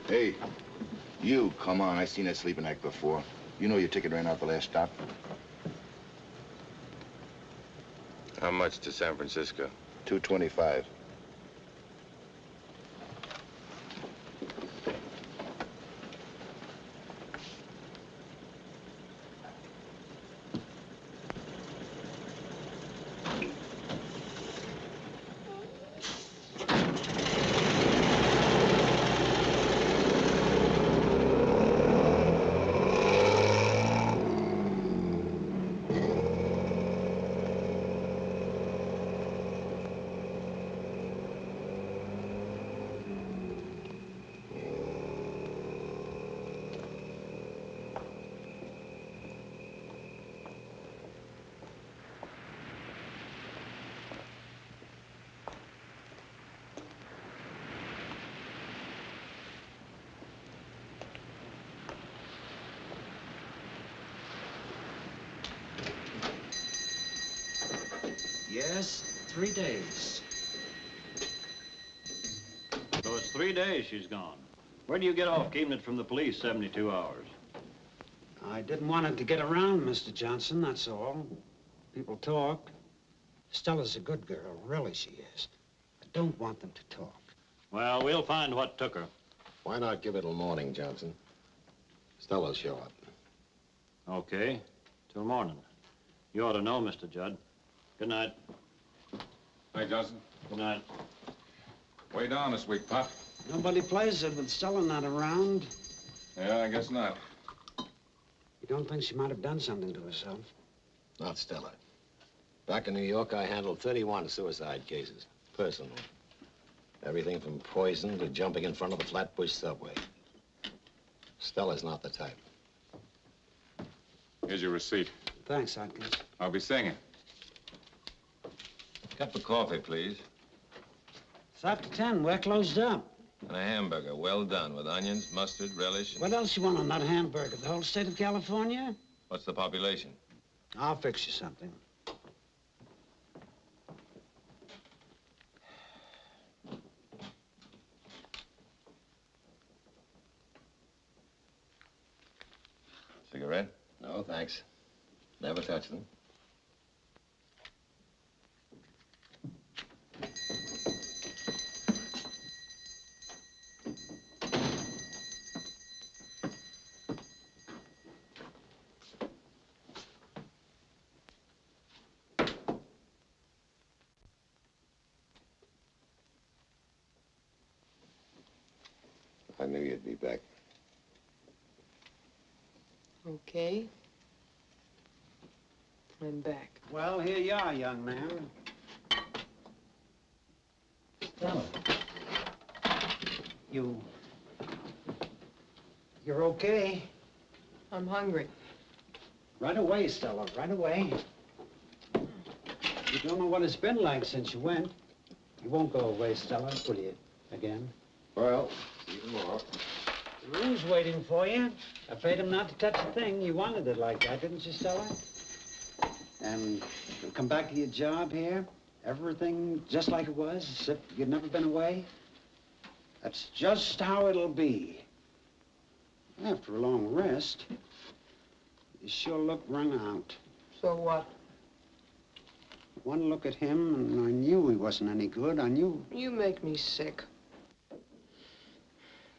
Hey, you, come on. I seen that sleeping act before. You know your ticket ran out the last stop. How much to San Francisco? $2.25. Yes, 3 days. So it's 3 days she's gone. Where do you get off keeping it from the police 72 hours? I didn't want it to get around, Mr. Johnson, that's all. People talk. Stella's a good girl, really she is. I don't want them to talk. Well, we'll find what took her. Why not give it till morning, Johnson? Stella'll show up. Okay, till morning. You ought to know, Mr. Judd. Good night. Hey, Johnson. Good night. Way down this week, Pop. Nobody plays it with Stella not around. Yeah, I guess not. You don't think she might have done something to herself? Not Stella. Back in New York, I handled 31 suicide cases, personally. Everything from poison to jumping in front of the Flatbush subway. Stella's not the type. Here's your receipt. Thanks, Atkins. I'll be singing. Cup of coffee, please. It's after 10. We're closed up. And a hamburger, well done, with onions, mustard, relish, and... What else you want on that hamburger? The whole state of California? What's the population? I'll fix you something. Cigarette? No, thanks. Never touch them. I knew you'd be back. Okay. I'm back. Well, here you are, young man. Stella. You're okay? I'm hungry. Right away, Stella, right away. You don't know what it's been like since you went. You won't go away, Stella, will you? Again? Well, see you tomorrow. The room's waiting for you. I paid him not to touch a thing. You wanted it like that, didn't you, Stella? And you'll come back to your job here? Everything just like it was, as if you'd never been away? That's just how it'll be. After a long rest, you sure look run out. So what? One look at him, and I knew he wasn't any good. I knew. You make me sick.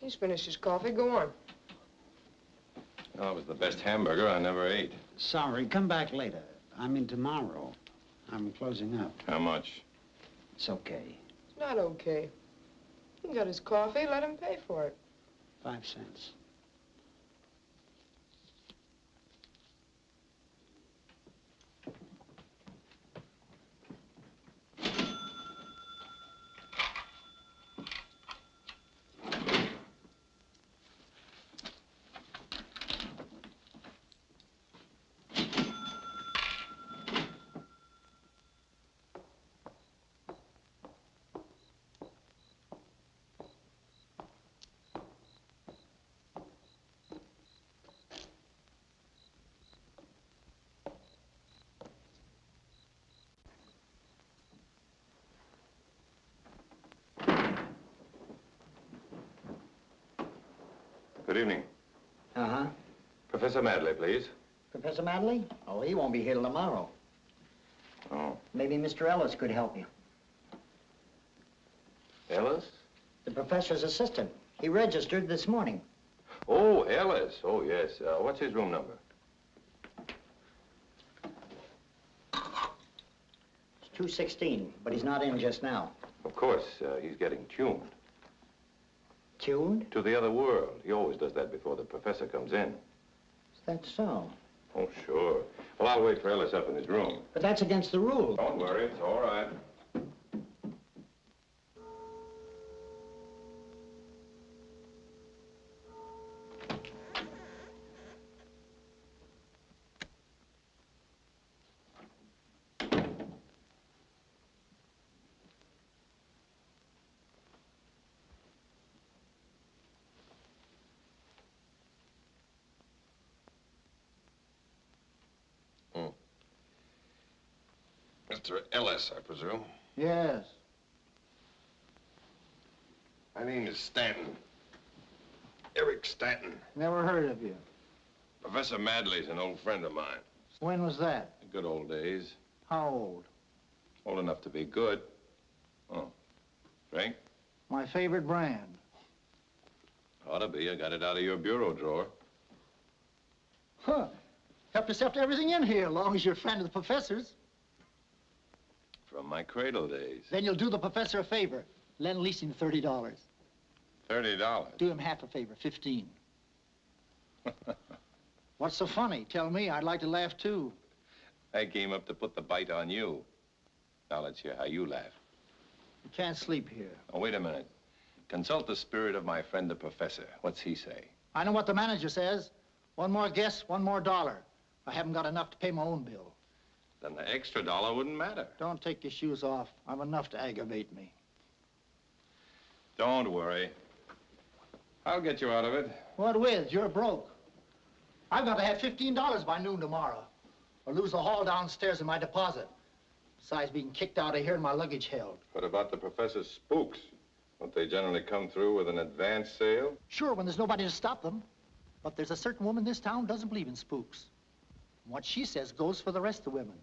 He's finished his coffee. Go on. Oh, it was the best hamburger I never ate. Sorry, come back later. I mean tomorrow. I'm closing up. How much? It's okay. It's not okay. He got his coffee. Let him pay for it. 5 cents. Good evening. Uh-huh. Professor Madley, please. Professor Madley? Oh, he won't be here till tomorrow. Oh. Maybe Mr. Ellis could help you. Ellis? The professor's assistant. He registered this morning. Oh, Ellis. Oh, yes. What's his room number? It's 216, but he's not in just now. Of course, he's getting tuned. Tuned? To the other world. He always does that before the professor comes in. Is that so? Oh, sure. Well, I'll wait for Ellis up in his room. But that's against the rules. Don't worry, it's all right. Mr. Ellis, I presume. Yes. My name is Stanton. Eric Stanton. Never heard of you. Professor Madley's an old friend of mine. When was that? The good old days. How old? Old enough to be good. Oh. Drink? My favorite brand. Ought to be. I got it out of your bureau drawer. Huh. Help yourself to everything in here, as long as you're a friend of the professor's. From my cradle days. Then you'll do the professor a favor. Lend leasing $30. $30. Do him half a favor, 15. What's so funny? Tell me, I'd like to laugh too. I came up to put the bite on you. Now let's hear how you laugh. You can't sleep here. Oh, wait a minute. Consult the spirit of my friend the professor. What's he say? I know what the manager says. One more guess, $1 more. I haven't got enough to pay my own bill. Then the extra $1 wouldn't matter. Don't take your shoes off. I'm enough to aggravate me. Don't worry. I'll get you out of it. What with? You're broke. I've got to have $15 by noon tomorrow, or lose the haul downstairs in my deposit. Besides being kicked out of here and my luggage held. What about the professor's spooks? Don't they generally come through with an advance sale? Sure, when there's nobody to stop them. But there's a certain woman in this town doesn't believe in spooks. And what she says goes for the rest of the women.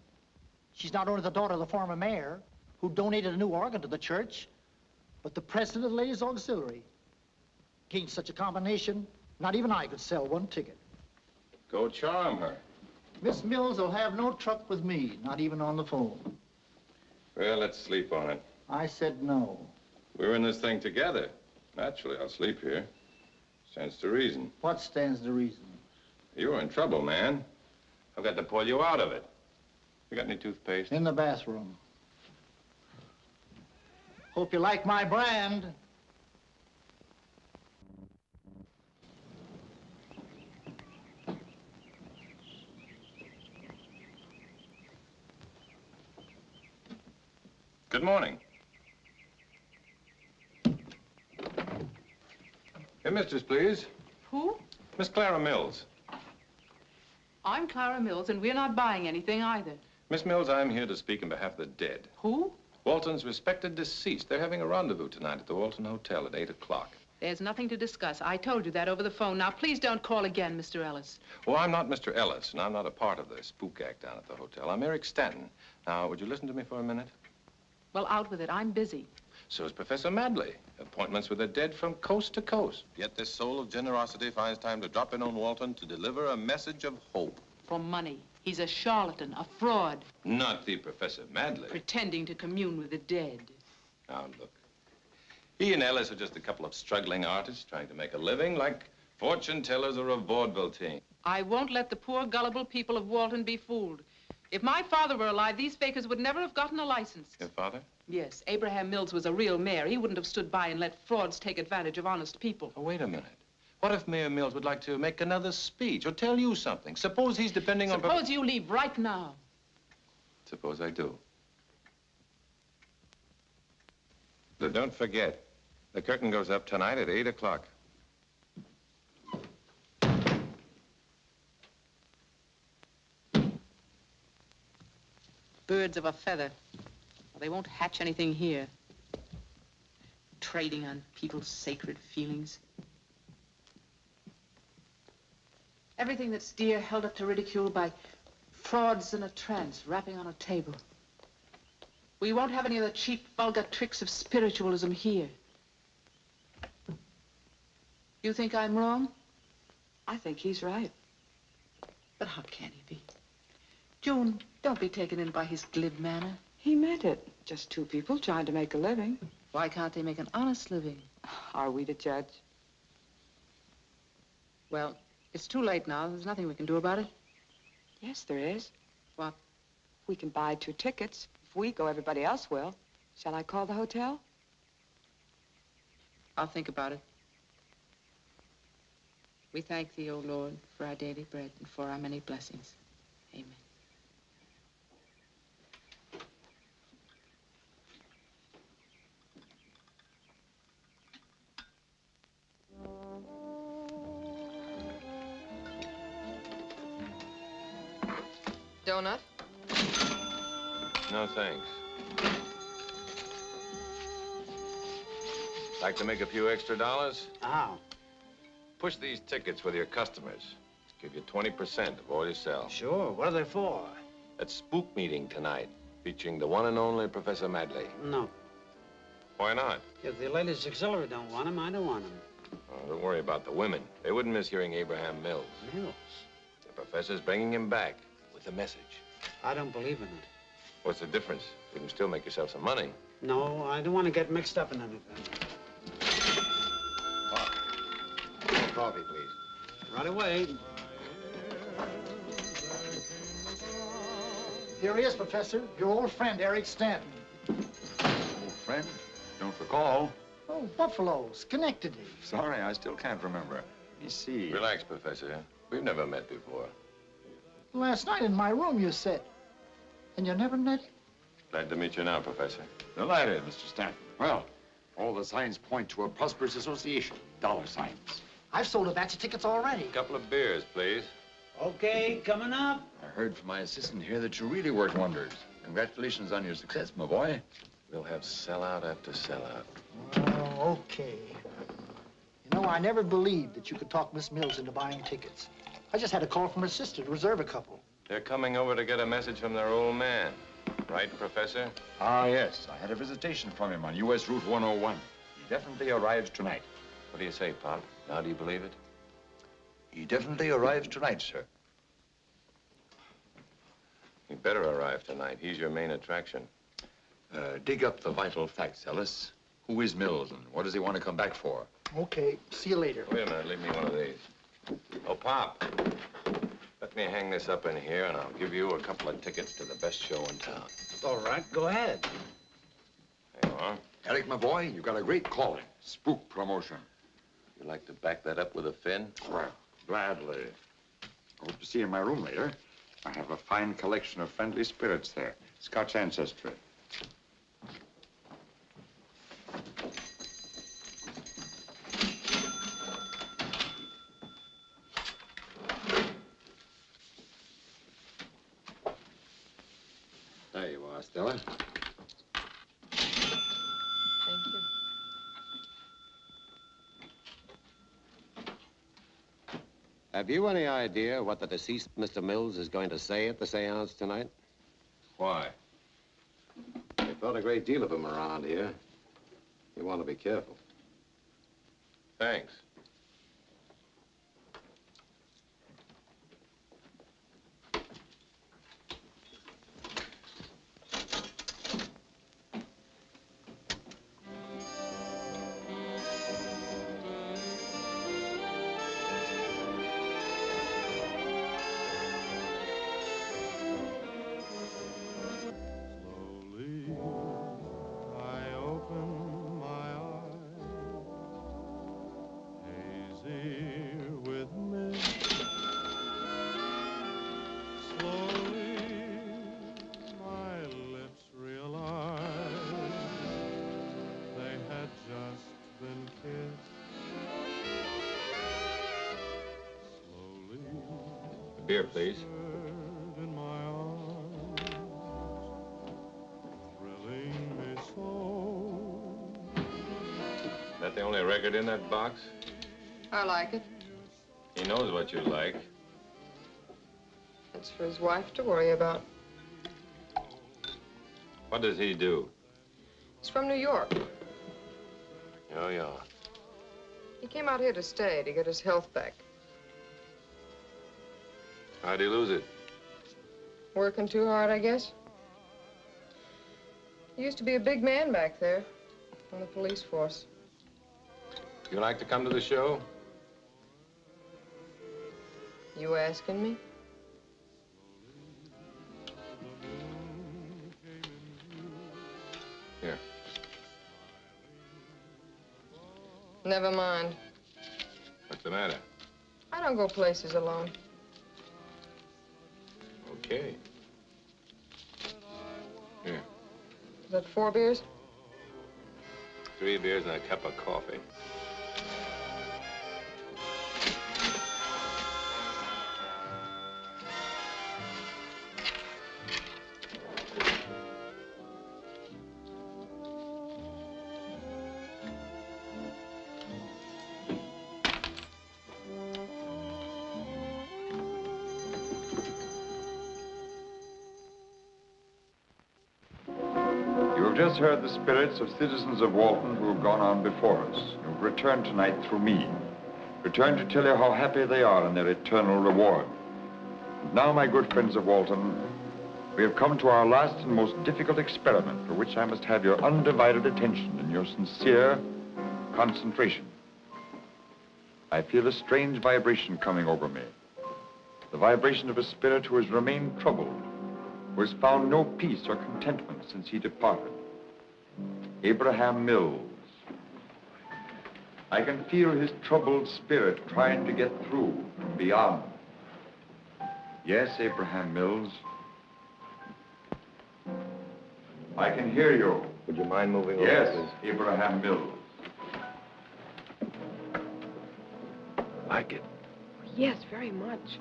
She's not only the daughter of the former mayor, who donated a new organ to the church, but the president of the Ladies' Auxiliary. Against such a combination, not even I could sell one ticket. Go charm her. Miss Mills will have no truck with me, not even on the phone. Well, let's sleep on it. I said no. We're in this thing together. Naturally, I'll sleep here. Stands to reason. What stands to reason? You're in trouble, man. I've got to pull you out of it. You got any toothpaste? In the bathroom. Hope you like my brand. Good morning. Hey, mistress, please. Who? Miss Clara Mills. I'm Clara Mills, and we're not buying anything either. Miss Mills, I'm here to speak on behalf of the dead. Who? Walton's respected deceased. They're having a rendezvous tonight at the Walton Hotel at 8 o'clock. There's nothing to discuss. I told you that over the phone. Now, please don't call again, Mr. Ellis. Oh, I'm not Mr. Ellis, and I'm not a part of the spook act down at the hotel. I'm Eric Stanton. Now, would you listen to me for a minute? Well, out with it. I'm busy. So is Professor Madley. Appointments with the dead from coast to coast. Yet this soul of generosity finds time to drop in on Walton to deliver a message of hope. For money. He's a charlatan, a fraud. Not the Professor Madley. Pretending to commune with the dead. Now, look. He and Ellis are just a couple of struggling artists trying to make a living like fortune tellers or a vaudeville team. I won't let the poor, gullible people of Walton be fooled. If my father were alive, these fakers would never have gotten a license. Your father? Yes, Abraham Mills was a real mayor. He wouldn't have stood by and let frauds take advantage of honest people. Oh, wait a minute. What if Mayor Mills would like to make another speech or tell you something? Suppose he's depending on... Suppose you leave right now. Suppose I do. But don't forget, the curtain goes up tonight at 8 o'clock. Birds of a feather. Well, they won't hatch anything here. Trading on people's sacred feelings. Everything that's dear held up to ridicule by frauds in a trance, rapping on a table. We won't have any of the cheap, vulgar tricks of spiritualism here. You think I'm wrong? I think he's right. But how can he be? June, don't be taken in by his glib manner. He meant it. Just two people trying to make a living. Why can't they make an honest living? Are we to judge? Well, it's too late now. There's nothing we can do about it. Yes, there is. What? We can buy 2 tickets. If we go, everybody else will. Shall I call the hotel? I'll think about it. We thank thee, O Lord, for our daily bread and for our many blessings. Amen. Donut? No, thanks. Like to make a few extra dollars? How? Push these tickets with your customers. Give you 20% of all you sell. Sure. What are they for? That spook meeting tonight, featuring the one and only Professor Madley. No. Why not? If the ladies auxiliary don't want them, I don't want them. Oh, don't worry about the women. They wouldn't miss hearing Abraham Mills. Mills? The professor's bringing him back with a message. I don't believe in it. What's the difference? You can still make yourself some money. No, I don't want to get mixed up in anything. Coffee, please. Right away. Here he is, Professor. Your old friend, Eric Stanton. Old friend? Don't recall. Oh, Buffalo, Schenectady. Sorry, I still can't remember. Let me see. Relax, Professor. We've never met before. Last night in my room, you said. And you never met him? Glad to meet you now, Professor. Delighted, Mr. Stanton. Well, all the signs point to a prosperous association. Dollar signs. I've sold a batch of tickets already. A couple of beers, please. Okay, coming up. I heard from my assistant here that you really worked wonders. Congratulations on your success, my boy. We'll have sellout after sellout. Oh, okay. You know, I never believed that you could talk Miss Mills into buying tickets. I just had a call from her sister to reserve a couple. They're coming over to get a message from their old man. Right, Professor? Ah, yes. I had a visitation from him on U.S. Route 101. He definitely arrives tonight. What do you say, Pop? Now do you believe it? He definitely arrives tonight, sir. He better arrive tonight. He's your main attraction. Dig up the vital facts, Alice. Who is Mills, and what does he want to come back for? Okay, see you later. Wait a minute. Leave me one of these. Oh, Pop. Let me hang this up in here, and I'll give you a couple of tickets to the best show in town. All right, go ahead. There you are. Eric, my boy, you've got a great calling. Spook promotion. You'd like to back that up with a fin? Well, gladly. I hope to see you in my room later. I have a fine collection of friendly spirits there. Scotch ancestry. There you are, Stella. Thank you. Have you any idea what the deceased Mr. Mills is going to say at the seance tonight? Why? They thought a great deal of him around here. You want to be careful. Thanks. Beer, please. That the only record in that box? I like it. He knows what you like. That's for his wife to worry about. What does he do? He's from New York. Oh, yeah. He came out here to stay, to get his health back. How'd he lose it? Working too hard, I guess. He used to be a big man back there on the police force. You like to come to the show? You asking me? Here. Never mind. What's the matter? I don't go places alone. Okay. Here. Is that 4 beers? 3 beers and a cup of coffee. Just heard the spirits of citizens of Walton who have gone on before us, who've returned tonight through me. Returned to tell you how happy they are in their eternal reward. And now, my good friends of Walton, we have come to our last and most difficult experiment, for which I must have your undivided attention and your sincere concentration. I feel a strange vibration coming over me. The vibration of a spirit who has remained troubled, who has found no peace or contentment since he departed. Abraham Mills. I can feel his troubled spirit trying to get through from beyond. Yes, Abraham Mills. I can hear you. Would you mind moving over, Yes, please? Abraham Mills. Like it? Yes, very much.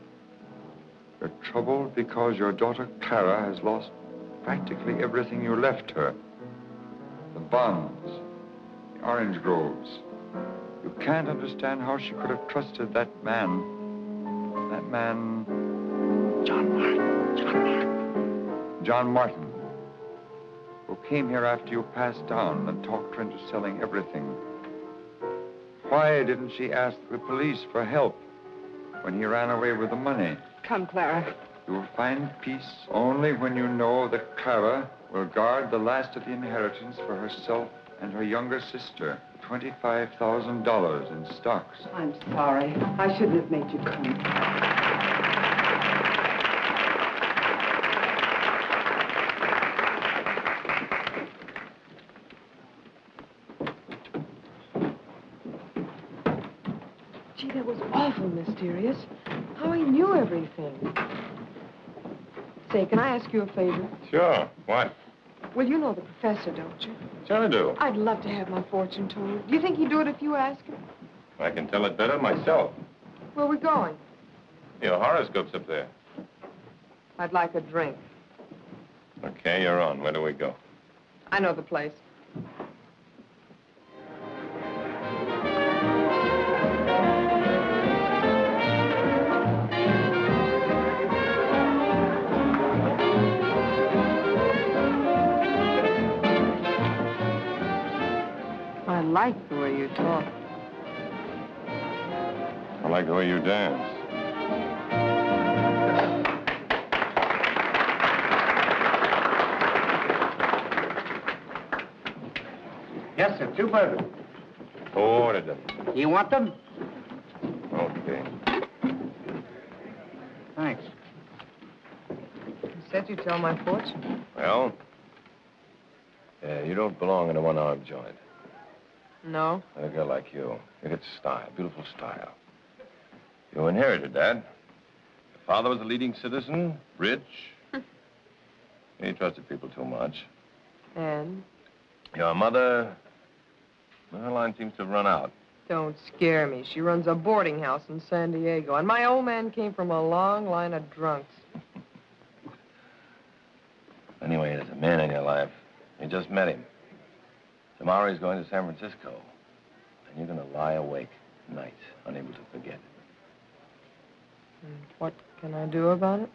You're troubled because your daughter Clara has lost practically everything you left her. The bonds, the orange groves. You can't understand how she could have trusted that man. That man... John Martin. John Martin, who came here after you passed down and talked her into selling everything. Why didn't she ask the police for help when he ran away with the money? Come, Clara. You will find peace only when you know that Clara will guard the last of the inheritance for herself and her younger sister. $25,000 in stocks. I'm sorry. I shouldn't have made you come. Gee, that was awful mysterious. How he knew everything. Say, can I ask you a favor? Sure. What? Well, you know the professor, don't you? Sure I do. I'd love to have my fortune told. Do you think he'd do it if you asked him? I can tell it better myself. Where are we going? Your horoscope's up there. I'd like a drink. Okay, you're on. Where do we go? I know the place. I like the way you talk. I like the way you dance. Yes, sir. 2 burgers. Who ordered them? You want them? Okay. Thanks. You said you'd tell my fortune. Well, you don't belong in a one-armed joint. No? A girl like you. You get style, beautiful style. You inherited that. Your father was a leading citizen, rich. He trusted people too much. And? Your mother, well, her line seems to have run out. Don't scare me. She runs a boarding house in San Diego. And my old man came from a long line of drunks. Anyway, there's a man in your life. You just met him. Tomorrow he's going to San Francisco. And you're going to lie awake nights, unable to forget. And what can I do about it?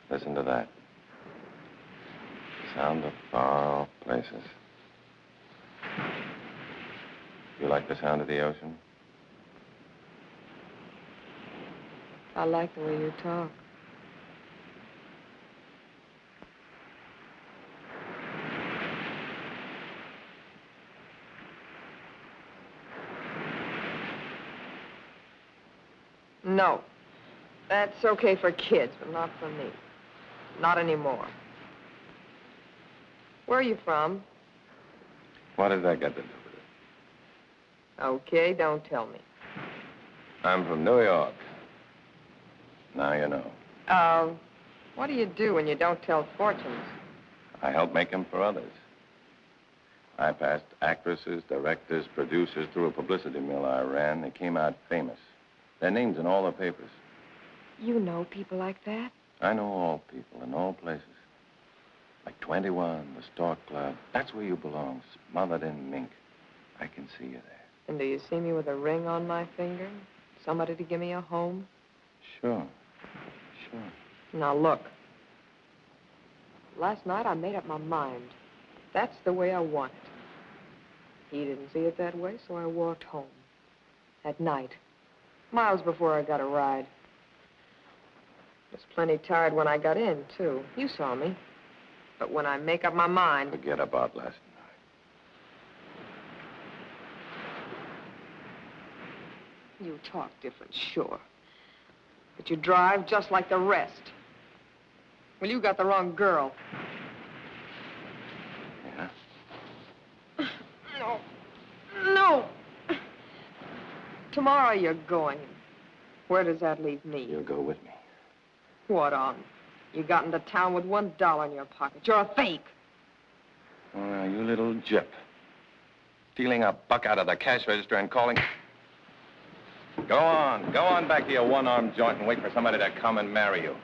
Listen to that. Sound of far-off places. You like the sound of the ocean? I like the way you talk. No. That's okay for kids, but not for me. Not anymore. Where are you from? What does that got to do with it? Okay, don't tell me. I'm from New York. Now you know. What do you do when you don't tell fortunes? I help make them for others. I passed actresses, directors, producers through a publicity mill I ran. They came out famous. Their names in all the papers. You know people like that? I know all people in all places. Like 21, the Stork Club. That's where you belong, smothered in mink. I can see you there. And do you see me with a ring on my finger? Somebody to give me a home? Sure. Sure. Now, look. Last night, I made up my mind. That's the way I want it. He didn't see it that way, so I walked home. At night. Miles before I got a ride. I was plenty tired when I got in, too. You saw me. But when I make up my mind... Forget about last night. You talk different, sure. But you drive just like the rest. Well, you got the wrong girl. Yeah? No. No. Tomorrow you're going. Where does that leave me? You'll go with me. What on? You got into town with $1 in your pocket. You're a fake. Oh, now, you little gyp. Stealing a buck out of the cash register and calling... Go on back to your one-armed joint and wait for somebody to come and marry you.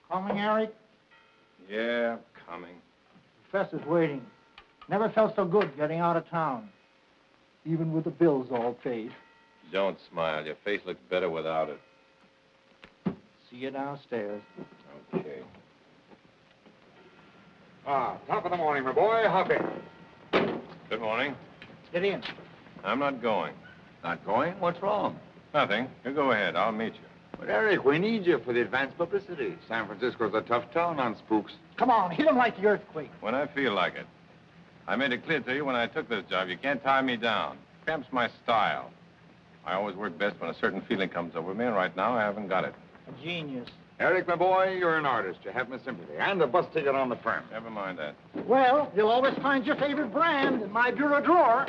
Coming, Eric? Yeah, coming. Professor's waiting. Never felt so good getting out of town. Even with the bills all paid. Don't smile. Your face looks better without it. See you downstairs. Okay. Top of the morning, my boy. Hop in. Good morning. Get in. I'm not going. Not going? What's wrong? Nothing. You go ahead. I'll meet you. But, Eric, we need you for the advanced publicity. San Francisco's a tough town on spooks. Come on, hit him like the earthquake. When I feel like it. I made it clear to you when I took this job, you can't tie me down. Cramps my style. I always work best when a certain feeling comes over me, and right now I haven't got it. A genius. Eric, my boy, you're an artist. You have my sympathy. And a bus ticket on the firm. Never mind that. Well, you'll always find your favorite brand in my bureau drawer.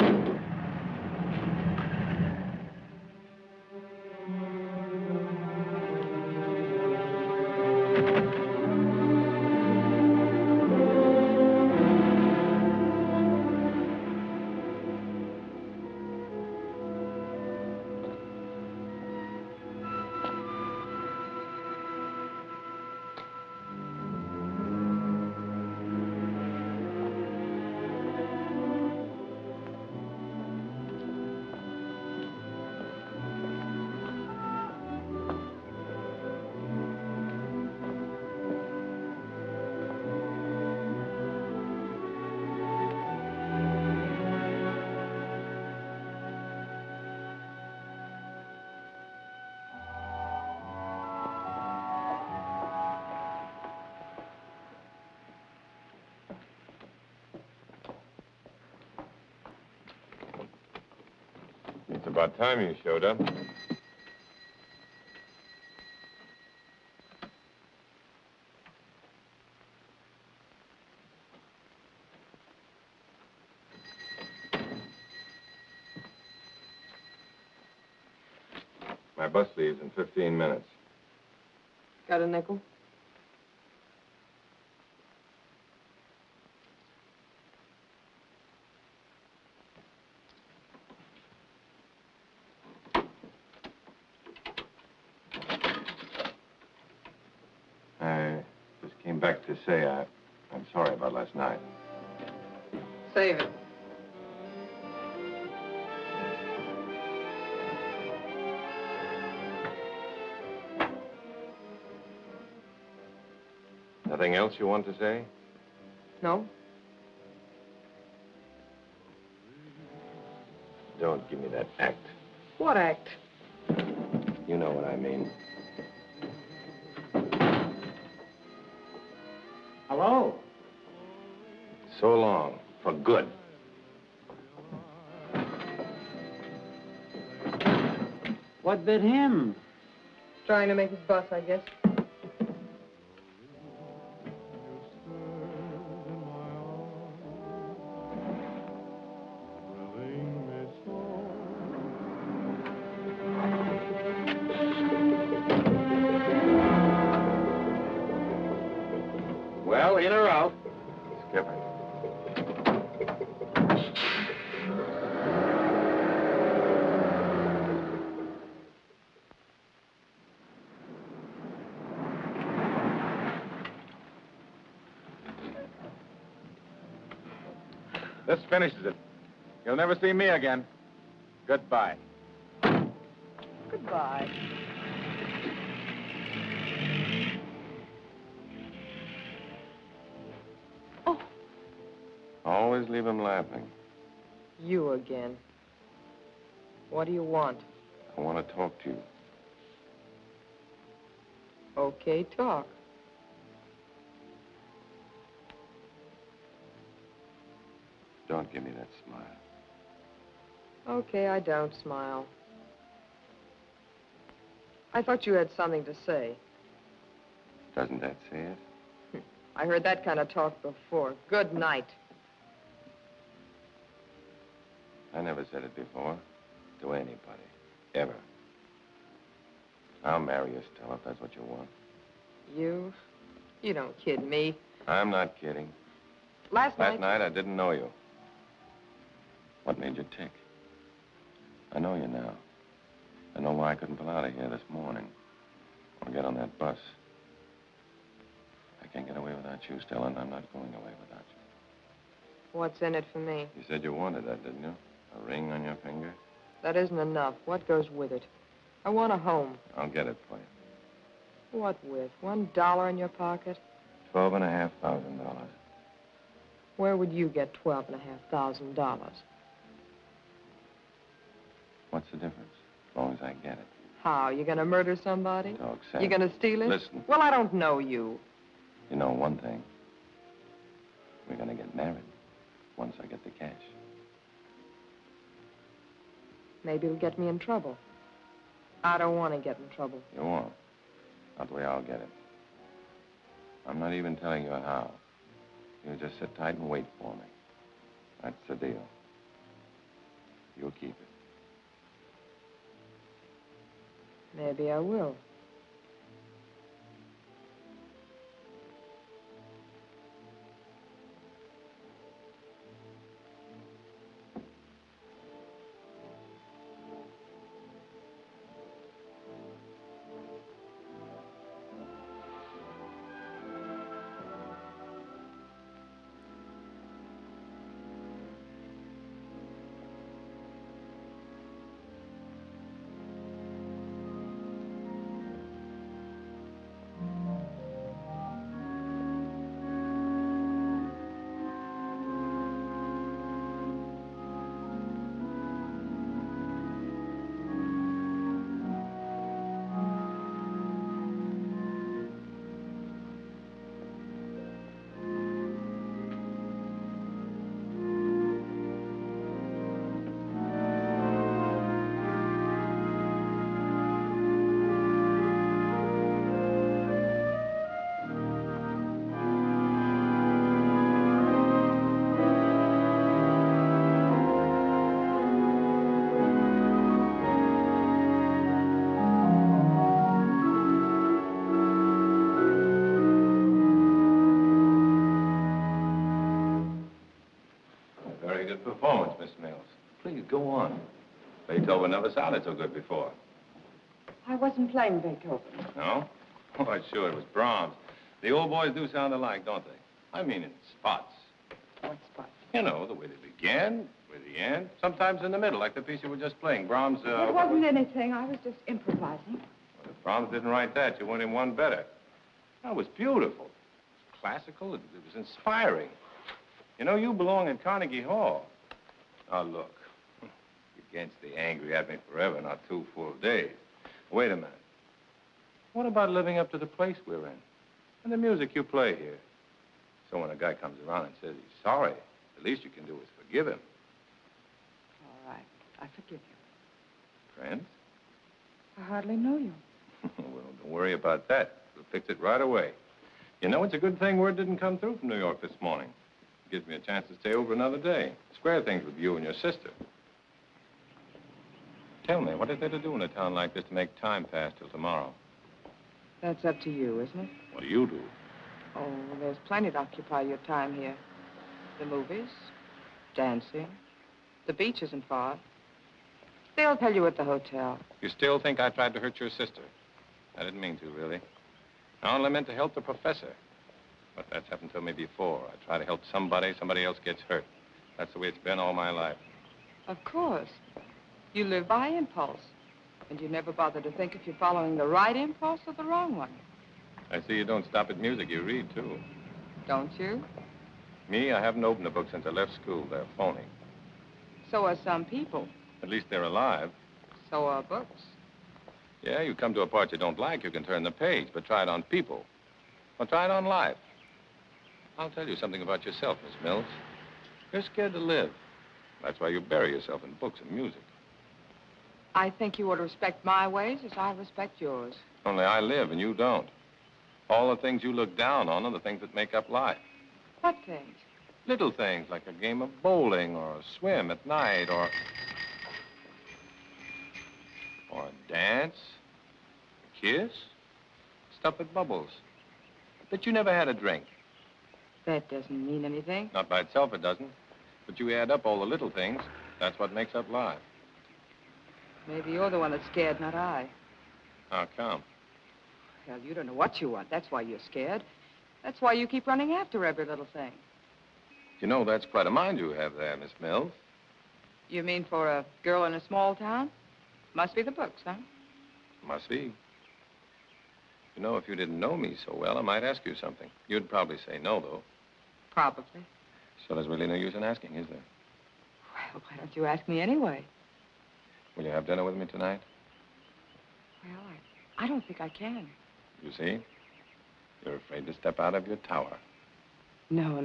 About time you showed up. My bus leaves in 15 minutes. Got a nickel? I just came back to say I'm sorry about last night. Save it. Nothing else you want to say? No? Don't give me that act. What act? You know what I mean. Hello? So long. For good. What bit him? Trying to make his bus, I guess. Well, in or out? Skipper. This finishes it. You'll never see me again. Goodbye. Goodbye. Oh. Always leave him laughing. You again. What do you want? I want to talk to you. Okay, talk. Don't give me that smile. Okay, I don't smile. I thought you had something to say. Doesn't that say it? I heard that kind of talk before. Good night. I never said it before. To anybody. Ever. I'll marry you, Stella, if that's what you want. You? You don't kid me. I'm not kidding. Last night I didn't know you. What made you tick? I know you now. I know why I couldn't pull out of here this morning. Or get on that bus. I can't get away without you, Stella, and I'm not going away without you. What's in it for me? You said you wanted that, didn't you? A ring on your finger? That isn't enough. What goes with it? I want a home. I'll get it for you. What with? $1 in your pocket? $12,500. Where would you get $12,500? What's the difference? As long as I get it. How? You gonna murder somebody? Talk sense. You gonna steal it? Listen. Well, I don't know you. You know one thing. We're gonna get married once I get the cash. Maybe it'll get me in trouble. I don't want to get in trouble. You won't. Not the way I'll get it. I'm not even telling you how. You just sit tight and wait for me. That's the deal. You'll keep it. Maybe I will. go on. Beethoven never sounded so good before. I wasn't playing Beethoven. No? Oh, sure, it was Brahms. The old boys do sound alike, don't they? I mean in spots. What spot? You know, the way they begin, with the end, sometimes in the middle, like the piece you were just playing. Brahms, It wasn't anything. I was just improvising. Well, if Brahms didn't write that, you went in one better. That was beautiful. It was classical. It was inspiring. You know, you belong in Carnegie Hall. Now, look. You're against the angry at me forever, not 2 full days. Wait a minute. What about living up to the place we're in? And the music you play here? So when a guy comes around and says he's sorry, the least you can do is forgive him. All right. I forgive you. Friends? I hardly know you. Well, don't worry about that. We'll fix it right away. You know, it's a good thing word didn't come through from New York this morning. It gives me a chance to stay over another day. Square things with you and your sister. Tell me, what is there to do in a town like this to make time pass till tomorrow? That's up to you, isn't it? What do you do? Oh, well, there's plenty to occupy your time here. The movies, dancing, the beach isn't far. They'll tell you at the hotel. You still think I tried to hurt your sister? I didn't mean to, really. I only meant to help the professor. But that's happened to me before. I try to help somebody, somebody else gets hurt. That's the way it's been all my life. Of course. You live by impulse. And you never bother to think if you're following the right impulse or the wrong one. I see you don't stop at music. You read, too. Don't you? Me, I haven't opened a book since I left school. They're phony. So are some people. At least they're alive. So are books. Yeah, you come to a part you don't like, you can turn the page, but try it on people. Or try it on life. I'll tell you something about yourself, Miss Mills. You're scared to live. That's why you bury yourself in books and music. I think you ought to respect my ways as I respect yours. Only I live and you don't. All the things you look down on are the things that make up life. What things? Little things like a game of bowling or a swim at night or a dance, a kiss, stuff that bubbles. But you never had a drink. That doesn't mean anything. Not by itself, it doesn't. But you add up all the little things. That's what makes up life. Maybe you're the one that's scared, not I. How come? Well, you don't know what you want. That's why you're scared. That's why you keep running after every little thing. You know, that's quite a mind you have there, Miss Mills. You mean for a girl in a small town? Must be the books, huh? Must be. You know, if you didn't know me so well, I might ask you something. You'd probably say no, though. Probably. So there's really no use in asking, is there? Well, why don't you ask me anyway? Will you have dinner with me tonight? Well, I don't think I can. You see? You're afraid to step out of your tower. No,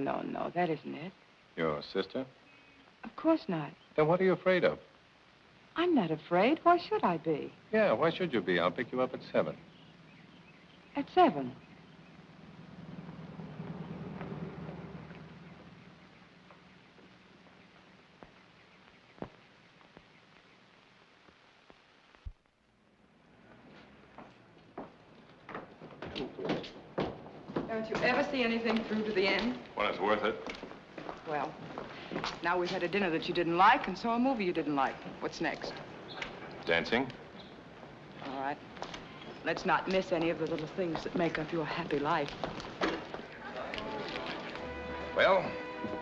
that isn't it. Your sister? Of course not. Then what are you afraid of? I'm not afraid. Why should I be? Yeah, why should you be? I'll pick you up at 7. At 7? Don't you ever see anything through to the end? When it's worth it. Well, now we've had a dinner that you didn't like and saw a movie you didn't like. What's next? Dancing? All right. Let's not miss any of the little things that make up your happy life. Well,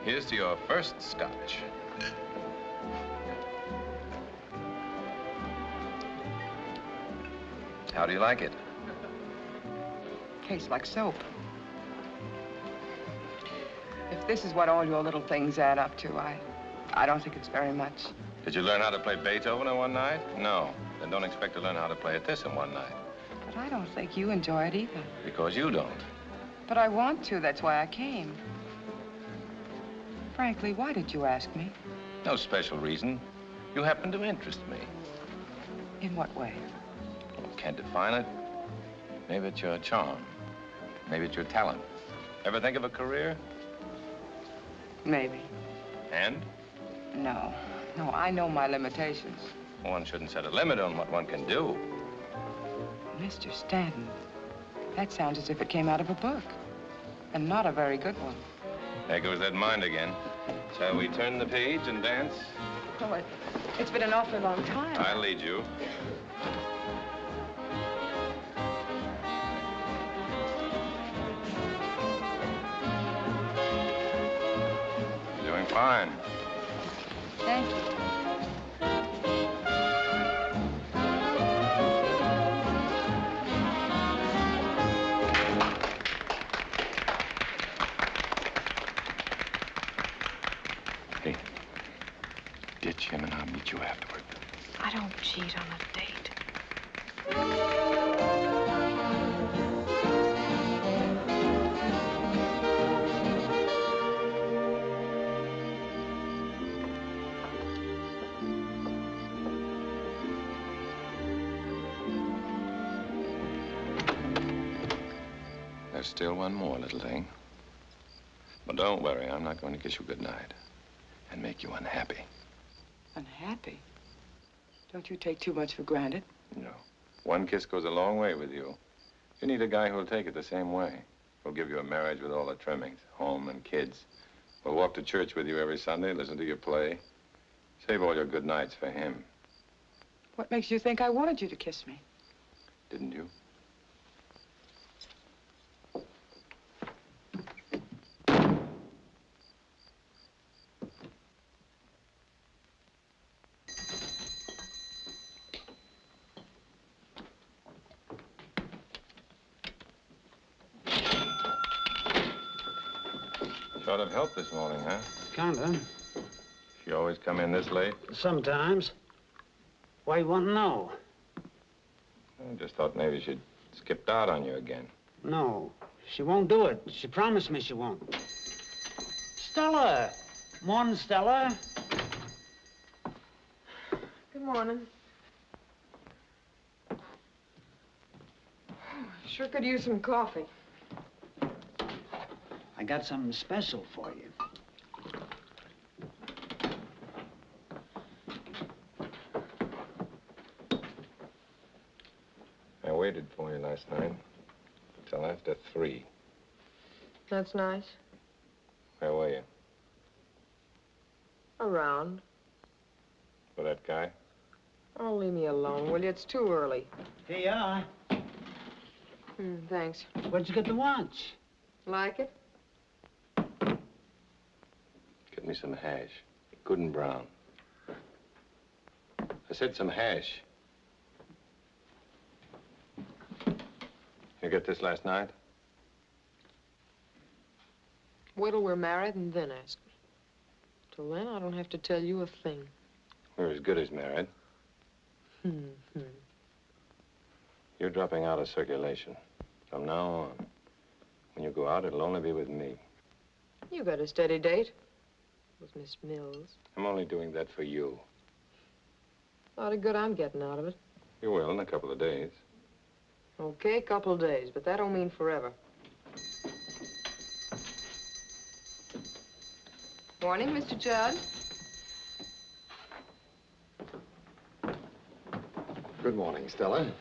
here's to your first scotch. How do you like it? Tastes like soap. If this is what all your little things add up to, I don't think it's very much. Did you learn how to play Beethoven in one night? No. Then don't expect to learn how to play this in one night. But I don't think you enjoy it either. Because you don't. But I want to. That's why I came. Frankly, why did you ask me? No special reason. You happen to interest me. In what way? Well, can't define it. Maybe it's your charm. Maybe it's your talent. Ever think of a career? Maybe. And? No, I know my limitations. One shouldn't set a limit on what one can do. Mr. Stanton, that sounds as if it came out of a book. And not a very good one. There goes that mind again. Shall we turn the page and dance? Oh, it's been an awfully long time. I'll lead you. You're doing fine. Thank you. Hey, ditch him and I'll meet you afterward. I don't cheat on a date. There's still one more little thing. But don't worry, I'm not going to kiss you goodnight and make you unhappy. Unhappy? Don't you take too much for granted? No. One kiss goes a long way with you. You need a guy who'll take it the same way. Who'll give you a marriage with all the trimmings, home and kids. Will walk to church with you every Sunday, listen to your play. Save all your good nights for him. What makes you think I wanted you to kiss me? Didn't you? Sort of help this morning, huh? Kinda. She always come in this late? Sometimes. Why you want to know? I just thought maybe she'd skipped out on you again. No, she won't do it. She promised me she won't. Stella! Morning, Stella. Good morning. Sure could use some coffee. I got something special for you. I waited for you last night till after 3. That's nice. Where were you? Around. With that guy? Oh, leave me alone, will you? It's too early. Here you are. Thanks. Where'd you get the watch? Like it? Get me some hash. Good and brown. I said some hash. You get this last night? Wait till we're married and then ask me. Till then, I don't have to tell you a thing. We're as good as married. You're dropping out of circulation. From now on, when you go out, it'll only be with me. You got a steady date with Miss Mills. I'm only doing that for you. A lot of good I'm getting out of it. You will in a couple of days. Okay, couple of days, but that don't mean forever. Morning, Mr. Judd. Good morning, Stella.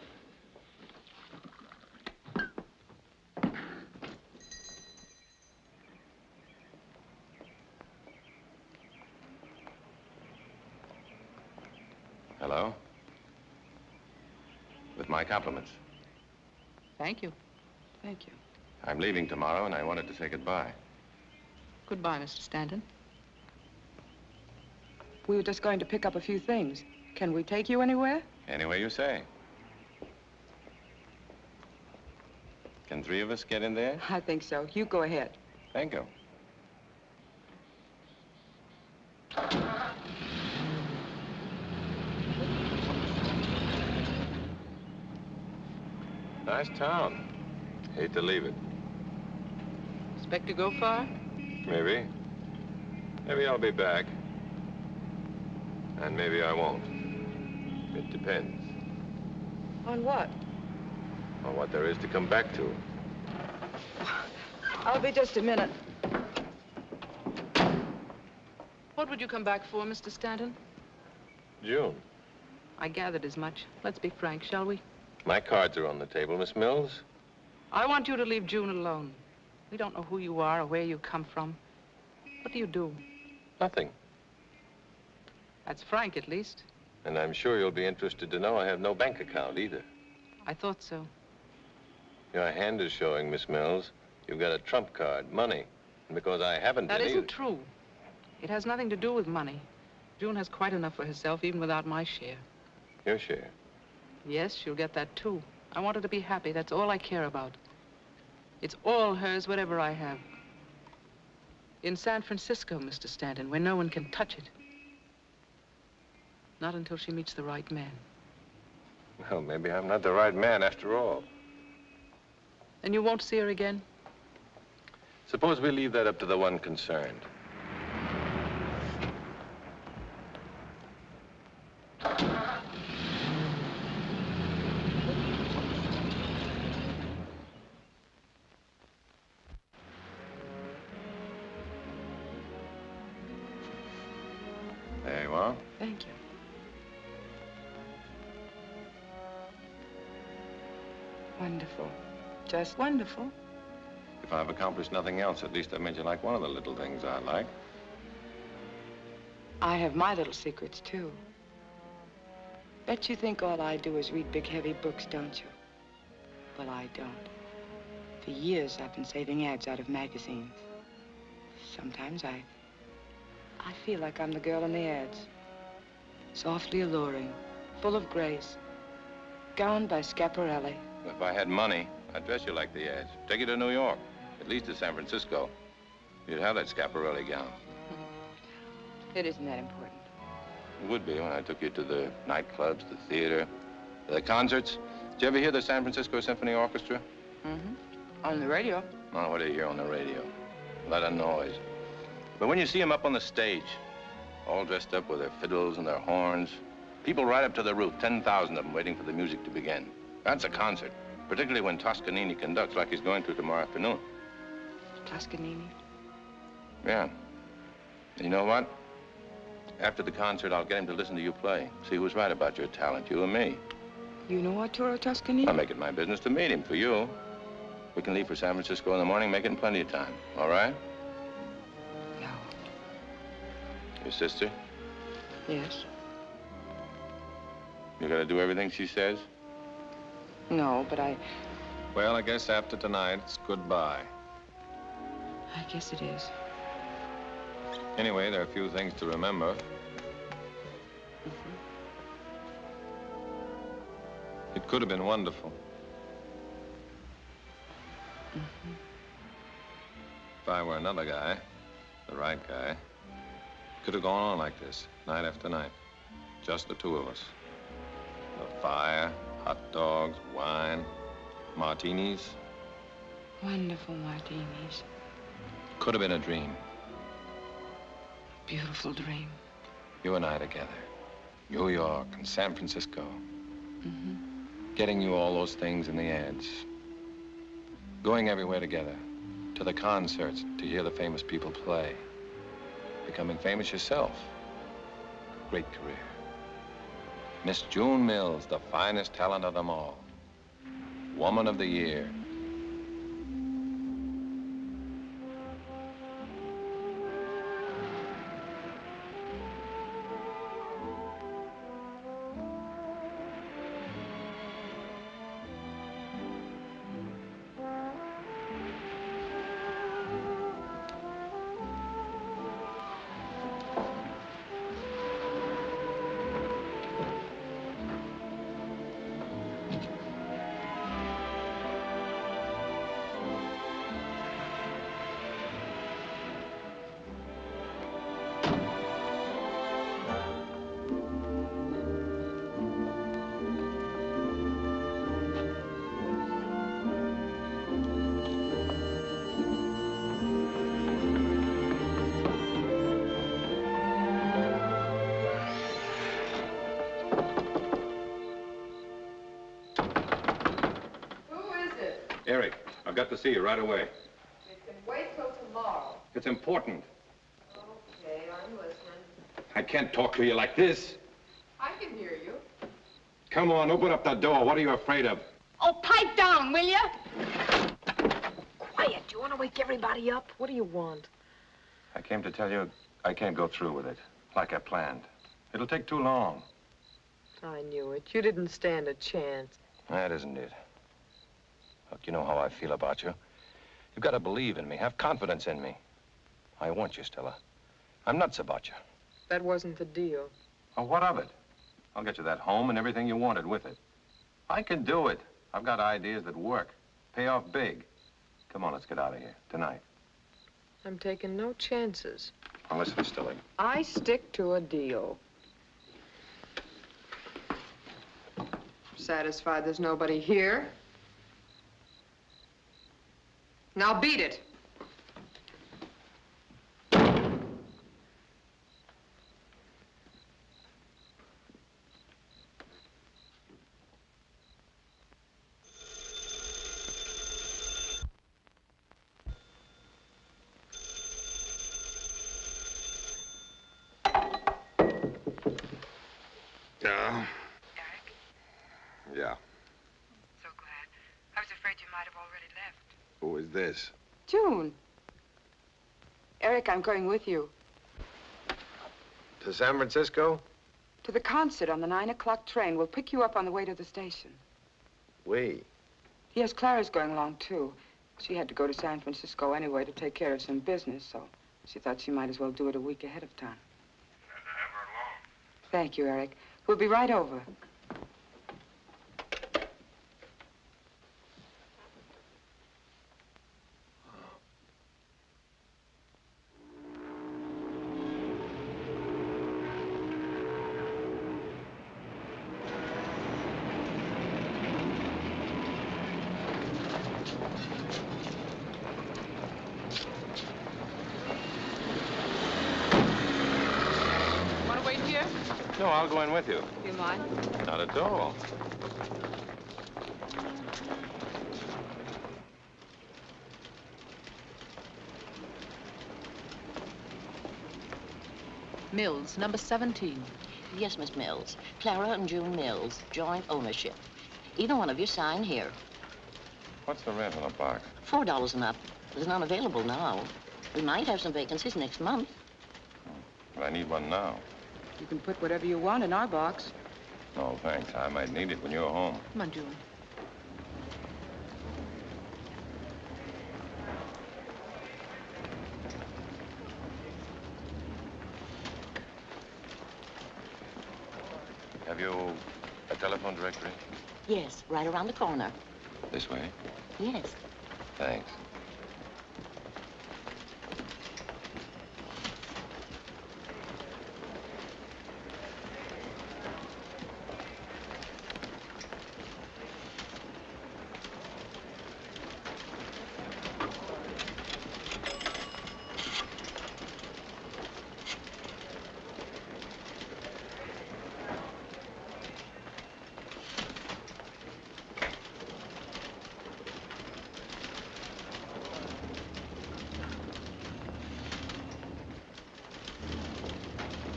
Hello? With my compliments. Thank you. Thank you. I'm leaving tomorrow, and I wanted to say goodbye. Goodbye, Mr. Stanton. We were just going to pick up a few things. Can we take you anywhere? Any way you say. Can 3 of us get in there? I think so. You go ahead. Thank you. Nice town. Hate to leave it. Expect to go far? Maybe. Maybe I'll be back. And maybe I won't. It depends On what? on what there is to come back to. I'll be just a minute. What would you come back for, Mr. Stanton? June, I gathered as much. Let's be frank, shall we? my cards are on the table, Miss Mills. I want you to leave June alone. We don't know who you are or where you come from. What do you do? Nothing. That's frank, at least. And I'm sure you'll be interested to know I have no bank account either. I thought so. Your hand is showing, Miss Mills. You've got a trump card, money. And because I haven't That been isn't either. true. It has nothing to do with money. June has quite enough for herself, even without my share. Your share? Yes, she'll get that, too. I want her to be happy. That's all I care about. It's all hers, whatever I have. In San Francisco, Mr. Stanton, where no one can touch it. Not until she meets the right man. Well, maybe I'm not the right man after all. And you won't see her again? Suppose we leave that up to the one concerned. There you are. Thank you. Wonderful. Just wonderful. If I've accomplished nothing else, at least I've made you like one of the little things I like. I have my little secrets, too. Bet you think all I do is read big, heavy books, don't you? Well, I don't. For years, I've been saving ads out of magazines. Sometimes I feel like I'm the girl in the ads. Softly alluring, full of grace, gowned by Schiaparelli. If I had money, I'd dress you like the ads. Take you to New York, at least to San Francisco. You'd have that Schiaparelli gown. It isn't that important. It would be when I took you to the nightclubs, the theater, the concerts. Did you ever hear the San Francisco Symphony Orchestra? Mm-hmm. On the radio. Oh, what do you hear on the radio? A lot of noise. But when you see them up on the stage, all dressed up with their fiddles and their horns, people right up to the roof, 10,000 of them waiting for the music to begin. That's a concert, particularly when Toscanini conducts like he's going to tomorrow afternoon. Toscanini? Yeah. And you know what? After the concert, I'll get him to listen to you play. See who's right about your talent, you or me. You know Arturo Toscanini? I'll make it my business to meet him for you. We can leave for San Francisco in the morning, make it in plenty of time. All right? No. Your sister? Yes. You gotta do everything she says? No, but Well, I guess after tonight, it's goodbye. I guess it is. Anyway, there are a few things to remember. It could have been wonderful. If I were another guy, the right guy, could have gone on like this, night after night. Just the two of us. The fire, hot dogs, wine, martinis. Wonderful martinis. Could have been a dream. Beautiful dream. You and I together. New York and San Francisco. Mm-hmm. Getting you all those things in the ads. Going everywhere together. To the concerts, to hear the famous people play. Becoming famous yourself. Great career. Miss June Mills, the finest talent of them all. Woman of the Year. Eric, I've got to see you right away. You can wait till tomorrow. It's important. Okay, I'm listening. I can't talk to you like this. I can hear you. Come on, open up that door. What are you afraid of? Oh, pipe down, will you? Quiet. Do you want to wake everybody up? What do you want? I came to tell you I can't go through with it, like I planned. It'll take too long. I knew it. You didn't stand a chance. That isn't it. Look, you know how I feel about you. You've got to believe in me, have confidence in me. I want you, Stella. I'm nuts about you. That wasn't the deal. Well, what of it? I'll get you that home and everything you wanted with it. I can do it. I've got ideas that work. Pay off big. Come on, let's get out of here. Tonight. I'm taking no chances. Now, listen, Stella. I stick to a deal. Satisfied there's nobody here? Now beat it. Yeah. Yeah. So glad. I was afraid you might have already left. Who is this? June. Eric, I'm going with you. To San Francisco? To the concert on the 9 o'clock train. We'll pick you up on the way to the station. We? Yes, Clara's going along, too. She had to go to San Francisco anyway to take care of some business, so she thought she might as well do it a week ahead of time. Thank you, Eric. We'll be right over. Want to wait here? No, I'll go in with you. You mind? Not at all. Mills, number 17. Yes, Miss Mills. Clara and June Mills, joint ownership. Either one of you sign here. What's the rent on a box? $4 and up. There's none available now. We might have some vacancies next month. But I need one now. You can put whatever you want in our box. No, thanks. I might need it when you're home. Come on, June. Have you a telephone directory? Yes, right around the corner. This way? Yes. Thanks.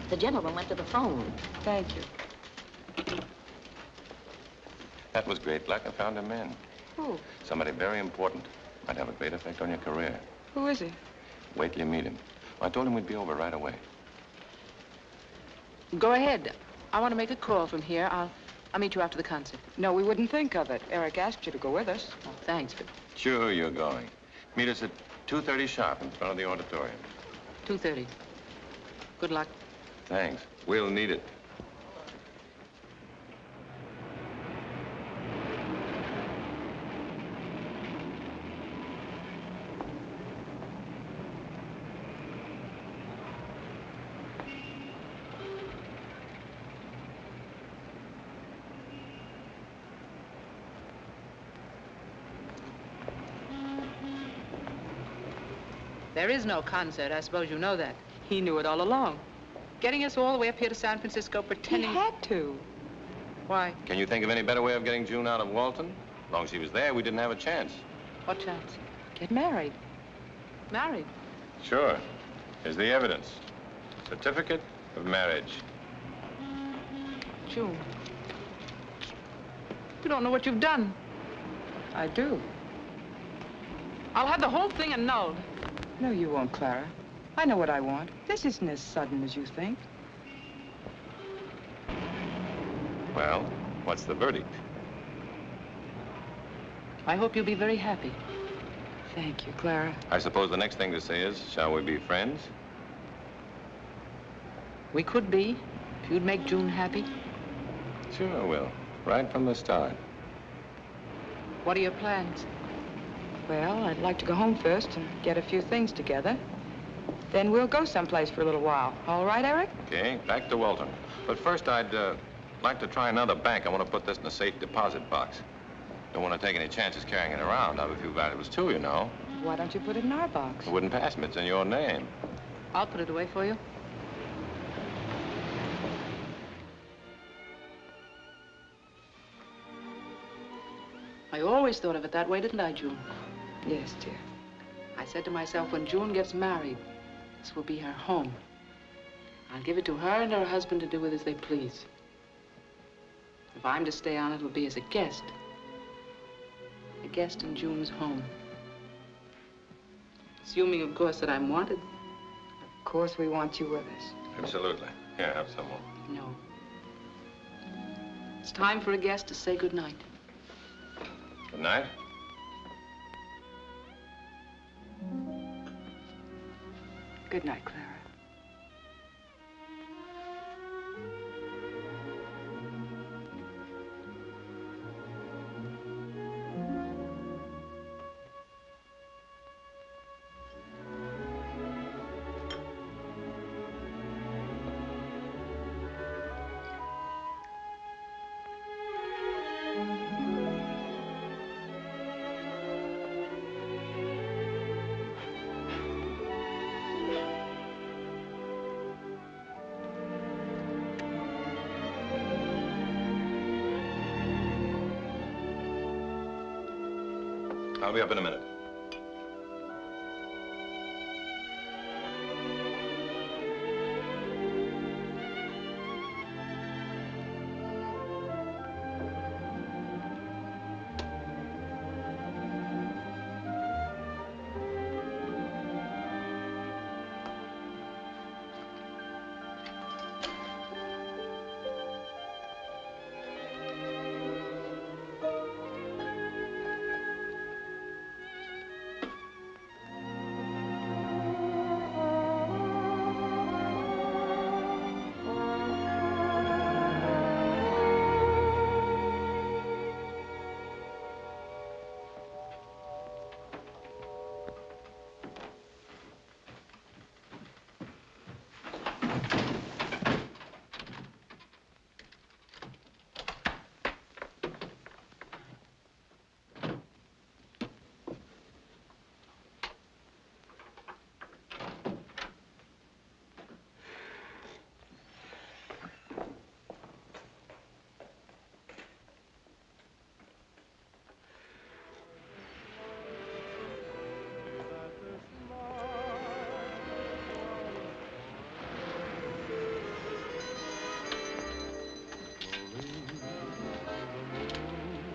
The gentleman went to the phone. Thank you. That was great luck. I found him in. Who? Somebody very important. Might have a great effect on your career. Who is he? Wait till you meet him. I told him we'd be over right away. Go ahead. I want to make a call from here. I'll meet you after the concert. No, we wouldn't think of it. Eric asked you to go with us. Oh, thanks, but Sure, you're going. Meet us at 2:30 sharp in front of the auditorium. 2:30. Good luck. Thanks. We'll need it. There is no concert. I suppose you know that. He knew it all along. Getting us all the way up here to San Francisco, pretending... He had to. Why? Can you think of any better way of getting June out of Walton? As long as she was there, we didn't have a chance. What chance? Get married. Married? Sure. Here's the evidence. Certificate of marriage. June. You don't know what you've done. I do. I'll have the whole thing annulled. No, you won't, Clara. I know what I want. This isn't as sudden as you think. Well, what's the verdict? I hope you'll be very happy. Thank you, Clara. I suppose the next thing to say is, shall we be friends? We could be, if you'd make June happy. Sure I will. Right from the start. What are your plans? Well, I'd like to go home first and get a few things together. Then we'll go someplace for a little while. All right, Eric? Okay, back to Walton. But first, I'd like to try another bank. I want to put this in a safe deposit box. Don't want to take any chances carrying it around. I have a few valuables, too, you know. Why don't you put it in our box? It wouldn't pass me. It's in your name. I'll put it away for you. I always thought of it that way, didn't I, June? Yes, dear. I said to myself, when June gets married, this will be her home. I'll give it to her and her husband to do with as they please. If I'm to stay on, it'll be as a guest. A guest in June's home. Assuming, of course, that I'm wanted. Of course we want you with us. Absolutely. Here, have some more. No. It's time for a guest to say goodnight. Good night. Good night, Clara. I'll be up in a minute.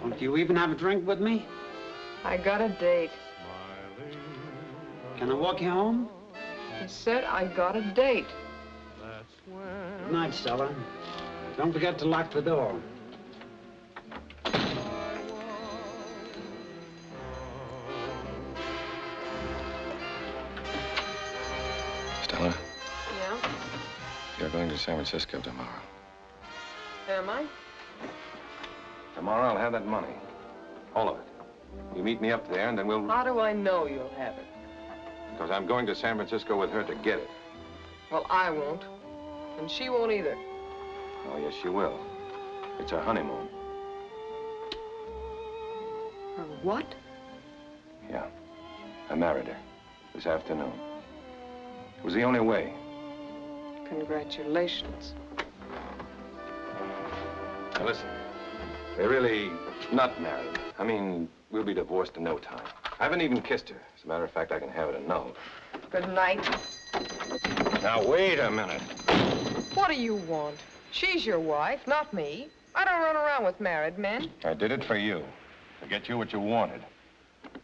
Won't you even have a drink with me? I got a date. Can I walk you home? I said I got a date. Good night, Stella. Don't forget to lock the door. Stella, Yeah? you're going to San Francisco tomorrow. Am I? Tomorrow I'll have that money. All of it. You meet me up there and then we'll... How do I know you'll have it? Because I'm going to San Francisco with her to get it. Well, I won't. And she won't either. Oh, yes, she will. It's her honeymoon. Her what? Yeah. I married her this afternoon. It was the only way. Congratulations. Now, listen. We're really not married. I mean, we'll be divorced in no time. I haven't even kissed her. As a matter of fact, I can have it annulled. Good night. Now, wait a minute. What do you want? She's your wife, not me. I don't run around with married men. I did it for you. To get you what you wanted.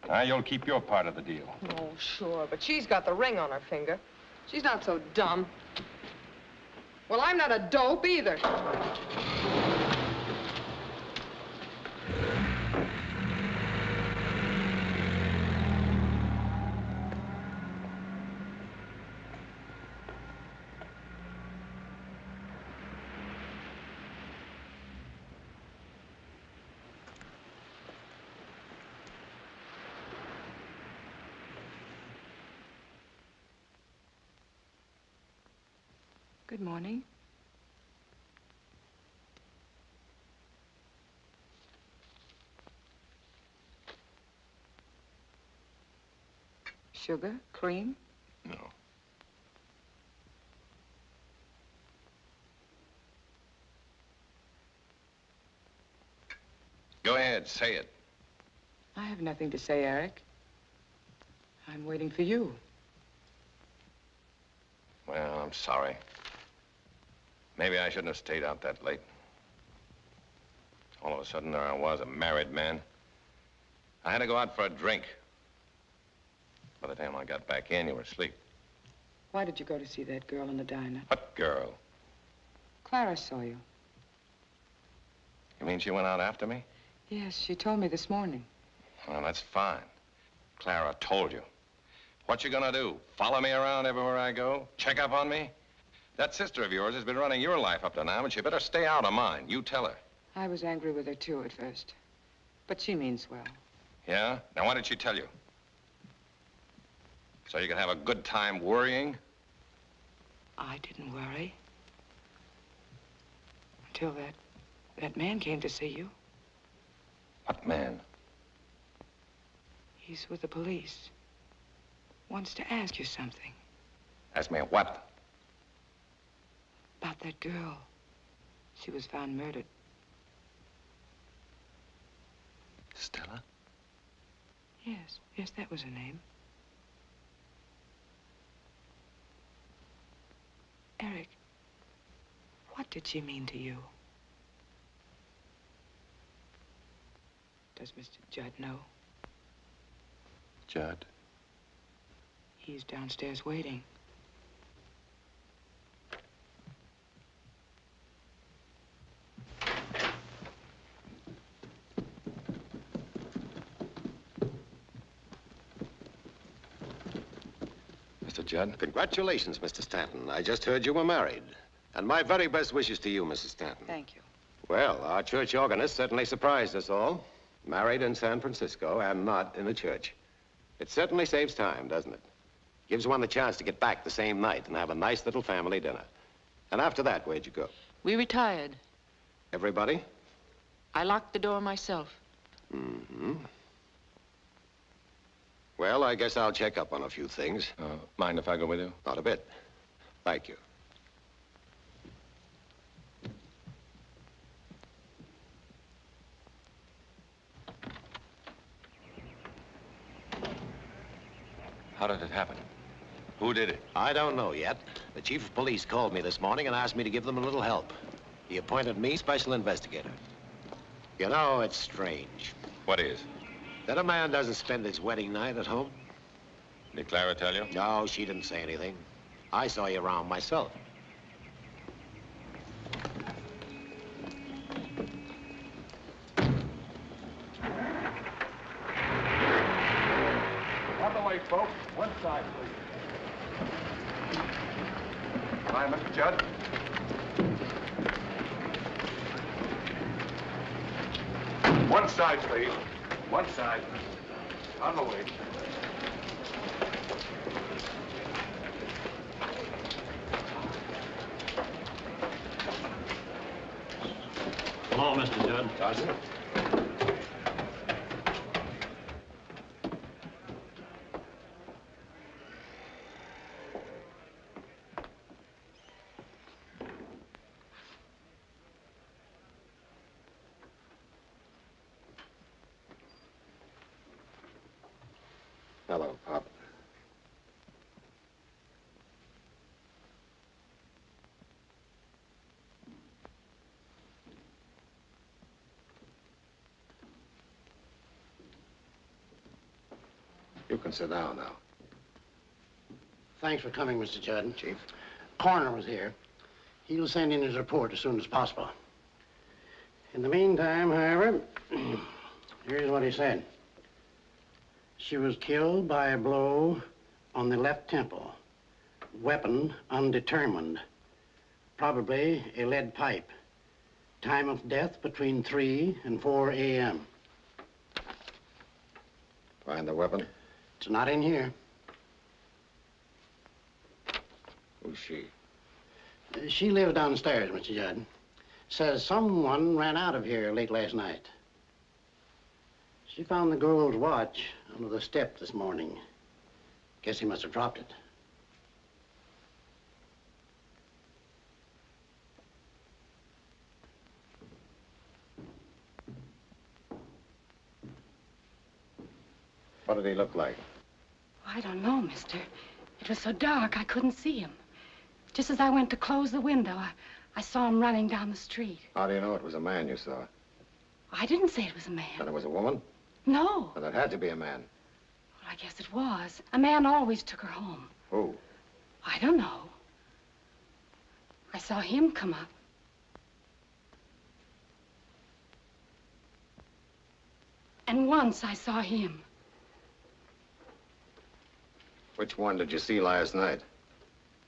Now, you'll keep your part of the deal. Oh, sure, but she's got the ring on her finger. She's not so dumb. Well, I'm not a dope either. Good morning. Sugar? Cream? No. Go ahead, say it. I have nothing to say, Eric. I'm waiting for you. Well, I'm sorry. Maybe I shouldn't have stayed out that late. All of a sudden, there I was, a married man. I had to go out for a drink. By the time I got back in, you were asleep. Why did you go to see that girl in the diner? What girl? Clara saw you. You mean she went out after me? Yes, she told me this morning. Well, that's fine. Clara told you. What you gonna do? Follow me around everywhere I go? Check up on me? That sister of yours has been running your life up to now, and she better stay out of mine. You tell her. I was angry with her, too, at first. But she means well. Yeah? Now, why did she tell you? So you can have a good time worrying? I didn't worry. Until that man came to see you. What man? He's with the police. Wants to ask you something. Ask me what? About that girl. She was found murdered. Stella? Yes, that was her name. Eric, what did she mean to you? Does Mr. Judd know? Judd? He's downstairs waiting. Mr. Judd? Congratulations, Mr. Stanton. I just heard you were married. And my very best wishes to you, Mrs. Stanton. Thank you. Well, our church organist certainly surprised us all. Married in San Francisco and not in a church. It certainly saves time, doesn't it? Gives one the chance to get back the same night and have a nice little family dinner. And after that, where'd you go? We retired. Everybody? I locked the door myself. Mm-hmm. Well, I guess I'll check up on a few things. Mind if I go with you? Not a bit. Thank you. How did it happen? Who did it? I don't know yet. The chief of police called me this morning and asked me to give them a little help. He appointed me special investigator. You know, it's strange. What is? That a man doesn't spend his wedding night at home. Did Clara tell you? No, she didn't say anything. I saw you around myself. On the way, folks. One side, please. Hi, Mr. Judd. One side, please. One side. On the way. Hello, Mr. Judd. Sergeant? Hello, Pop. You can sit down now. Thanks for coming, Mr. Judd. Chief? Coroner was here. He'll send in his report as soon as possible. In the meantime, however, here's what he said. She was killed by a blow on the left temple. Weapon undetermined. Probably a lead pipe. Time of death between 3 and 4 a.m. Find the weapon? It's not in here. Who's she? She lives downstairs, Mr. Judd. Says someone ran out of here late last night. She found the girl's watch under the step this morning. Guess he must have dropped it. What did he look like? I don't know, mister. It was so dark I couldn't see him. Just as I went to close the window, I saw him running down the street. How do you know it was a man you saw? I didn't say it was a man. Then it was a woman? No. Then it had to be a man. Well, I guess it was. A man always took her home. Who? I don't know. I saw him come up. And once I saw him. Which one did you see last night?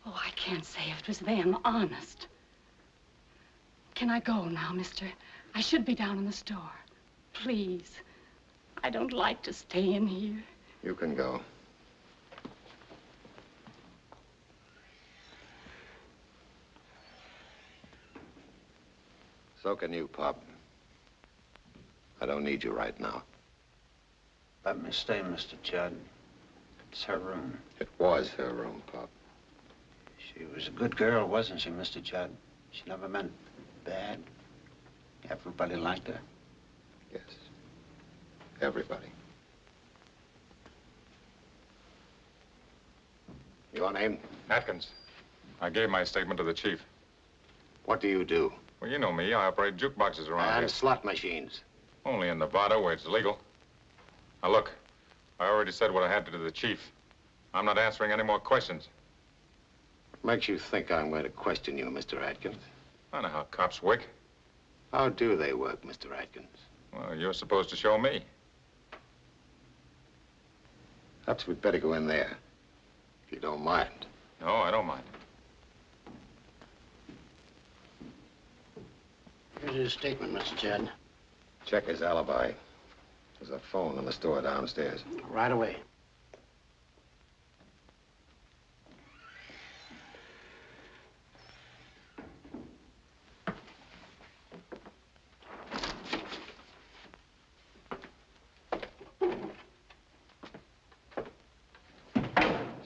Oh, I can't say if it was them, honest. Can I go now, mister? I should be down in the store. Please. I don't like to stay in here. You can go. So can you, Pop. I don't need you right now. Let me stay, Mr. Judd. It's her room. It was her room, Pop. She was a good girl, wasn't she, Mr. Judd? She never meant bad. Everybody liked her. Yes. Everybody. Your name? Atkins. I gave my statement to the chief. What do you do? Well, you know me. I operate jukeboxes around here. And slot machines. Only in Nevada, where it's legal. Now, look. I already said what I had to the chief. I'm not answering any more questions. What makes you think I'm going to question you, Mr. Atkins? I know how cops work. How do they work, Mr. Atkins? Well, you're supposed to show me. Perhaps we'd better go in there, if you don't mind. No, I don't mind. Here's his statement, Mr. Judd. Check his alibi. There's a phone in the store downstairs. Right away.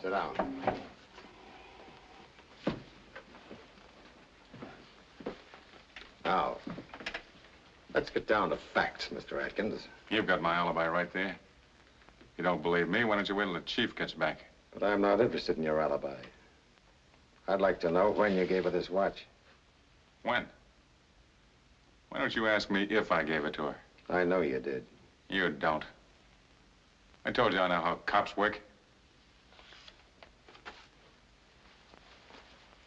Sit down. Now, let's get down to facts, Mr. Atkins. You've got my alibi right there. If you don't believe me, why don't you wait till the chief gets back? But I'm not interested in your alibi. I'd like to know when you gave her this watch. When? Why don't you ask me if I gave it to her? I know you did. You don't. I told you I know how cops work.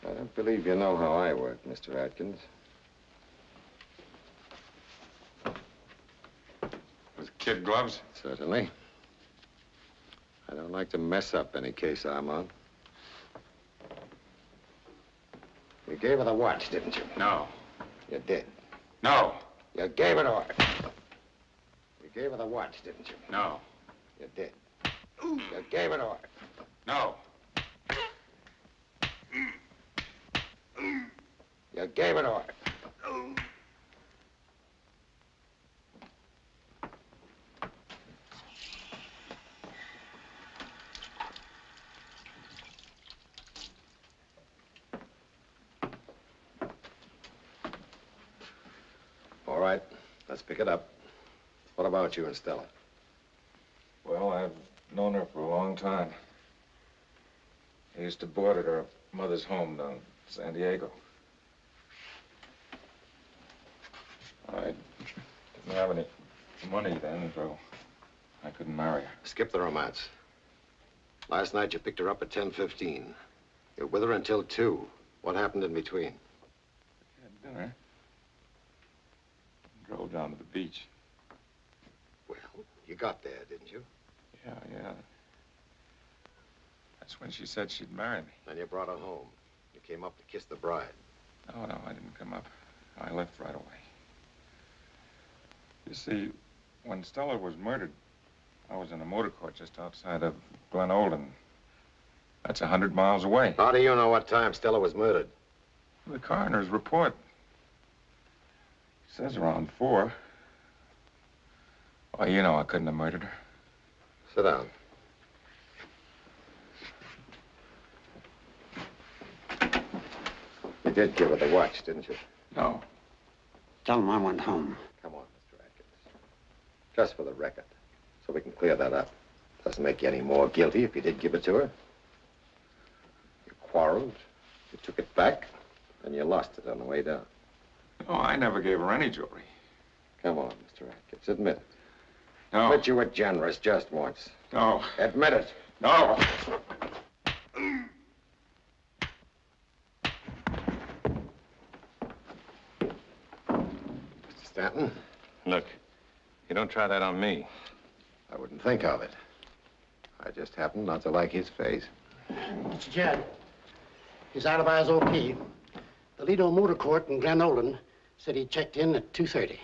I don't believe you know how I work, Mr. Atkins. With kid gloves? Certainly. I don't like to mess up any case I'm on. You gave her the watch, didn't you? No. You did. No. You gave it to her. You gave her the watch, didn't you? No. You did. You gave it to her. No. You gave it to her. All right, let's pick it up. What about you and Stella? Well, I've known her for a long time. I used to board at her mother's home down in San Diego. I didn't have any money then, so I couldn't marry her. Skip the romance. Last night you picked her up at 10:15. You're with her until 2. What happened in between? We had dinner. Drove down to the beach. Well, you got there, didn't you? Yeah. That's when she said she'd marry me. Then you brought her home. You came up to kiss the bride. No, I didn't come up. I left right away. You see, when Stella was murdered, I was in a motor court just outside of Glen Olden. That's 100 miles away. How do you know what time Stella was murdered? The coroner's report says around 4. Oh, you know I couldn't have murdered her. Sit down. You did give her the watch, didn't you? No. Tell him I went home. Come on, Mr. Atkins. Just for the record, so we can clear that up. Doesn't make you any more guilty if you did give it to her. You quarreled, you took it back, and you lost it on the way down. No, I never gave her any jewelry. Come on, Mr. Atkins, admit it. No. Admit you were generous just once. No. Admit it. No. Mr. Stanton? Look, you don't try that on me. I wouldn't think of it. I just happen not to like his face. Mr. Judd, his alibi is okay. The Lido Motor Court in Glen Olin said he checked in at 2:30.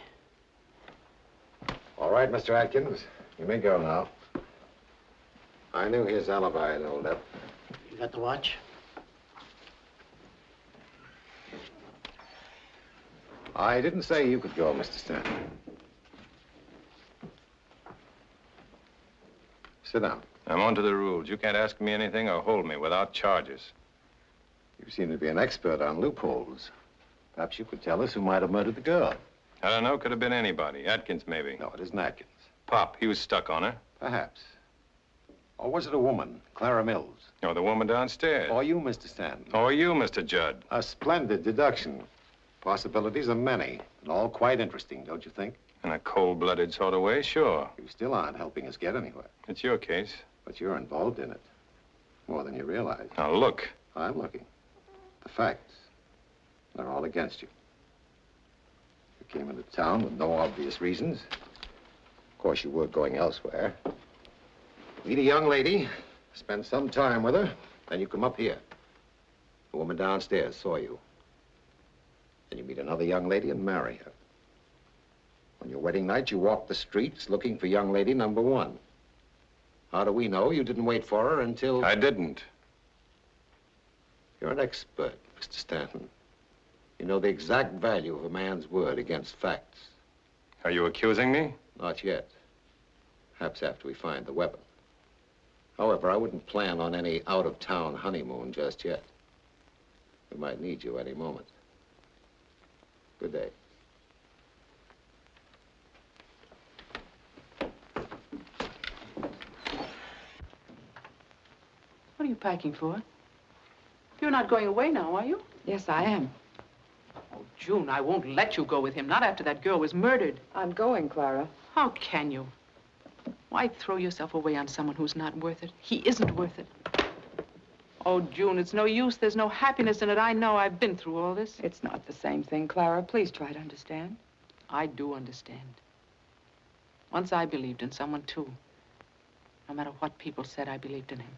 All right, Mr. Atkins. You may go now. I knew his alibi had held up. You got the watch? I didn't say you could go, Mr. Stanton. Sit down. I'm on to the rules. You can't ask me anything or hold me without charges. You seem to be an expert on loopholes. Perhaps you could tell us who might have murdered the girl. I don't know. Could have been anybody. Atkins, maybe. No, it isn't Atkins. Pop. He was stuck on her. Perhaps. Or was it a woman, Clara Mills? Or the woman downstairs. Or you, Mr. Stanton. Or you, Mr. Judd. A splendid deduction. Possibilities are many, and all quite interesting, don't you think? In a cold-blooded sort of way, sure. You still aren't helping us get anywhere. It's your case. But you're involved in it. More than you realize. Now, look. I'm looking. The facts. They're all against you. You came into town with no obvious reasons. Of course, you were going elsewhere. Meet a young lady, spend some time with her, then you come up here. The woman downstairs saw you. Then you meet another young lady and marry her. On your wedding night, you walk the streets looking for young lady number 1. How do we know you didn't wait for her until... I didn't. You're an expert, Mr. Stanton. You know the exact value of a man's word against facts. Are you accusing me? Not yet. Perhaps after we find the weapon. However, I wouldn't plan on any out-of-town honeymoon just yet. We might need you any moment. Good day. What are you packing for? You're not going away now, are you? Yes, I am. Oh, June, I won't let you go with him. Not after that girl was murdered. I'm going, Clara. How can you? Why throw yourself away on someone who's not worth it? He isn't worth it. Oh, June, it's no use. There's no happiness in it. I know. I've been through all this. It's not the same thing, Clara. Please try to understand. I do understand. Once I believed in someone, too. No matter what people said, I believed in him.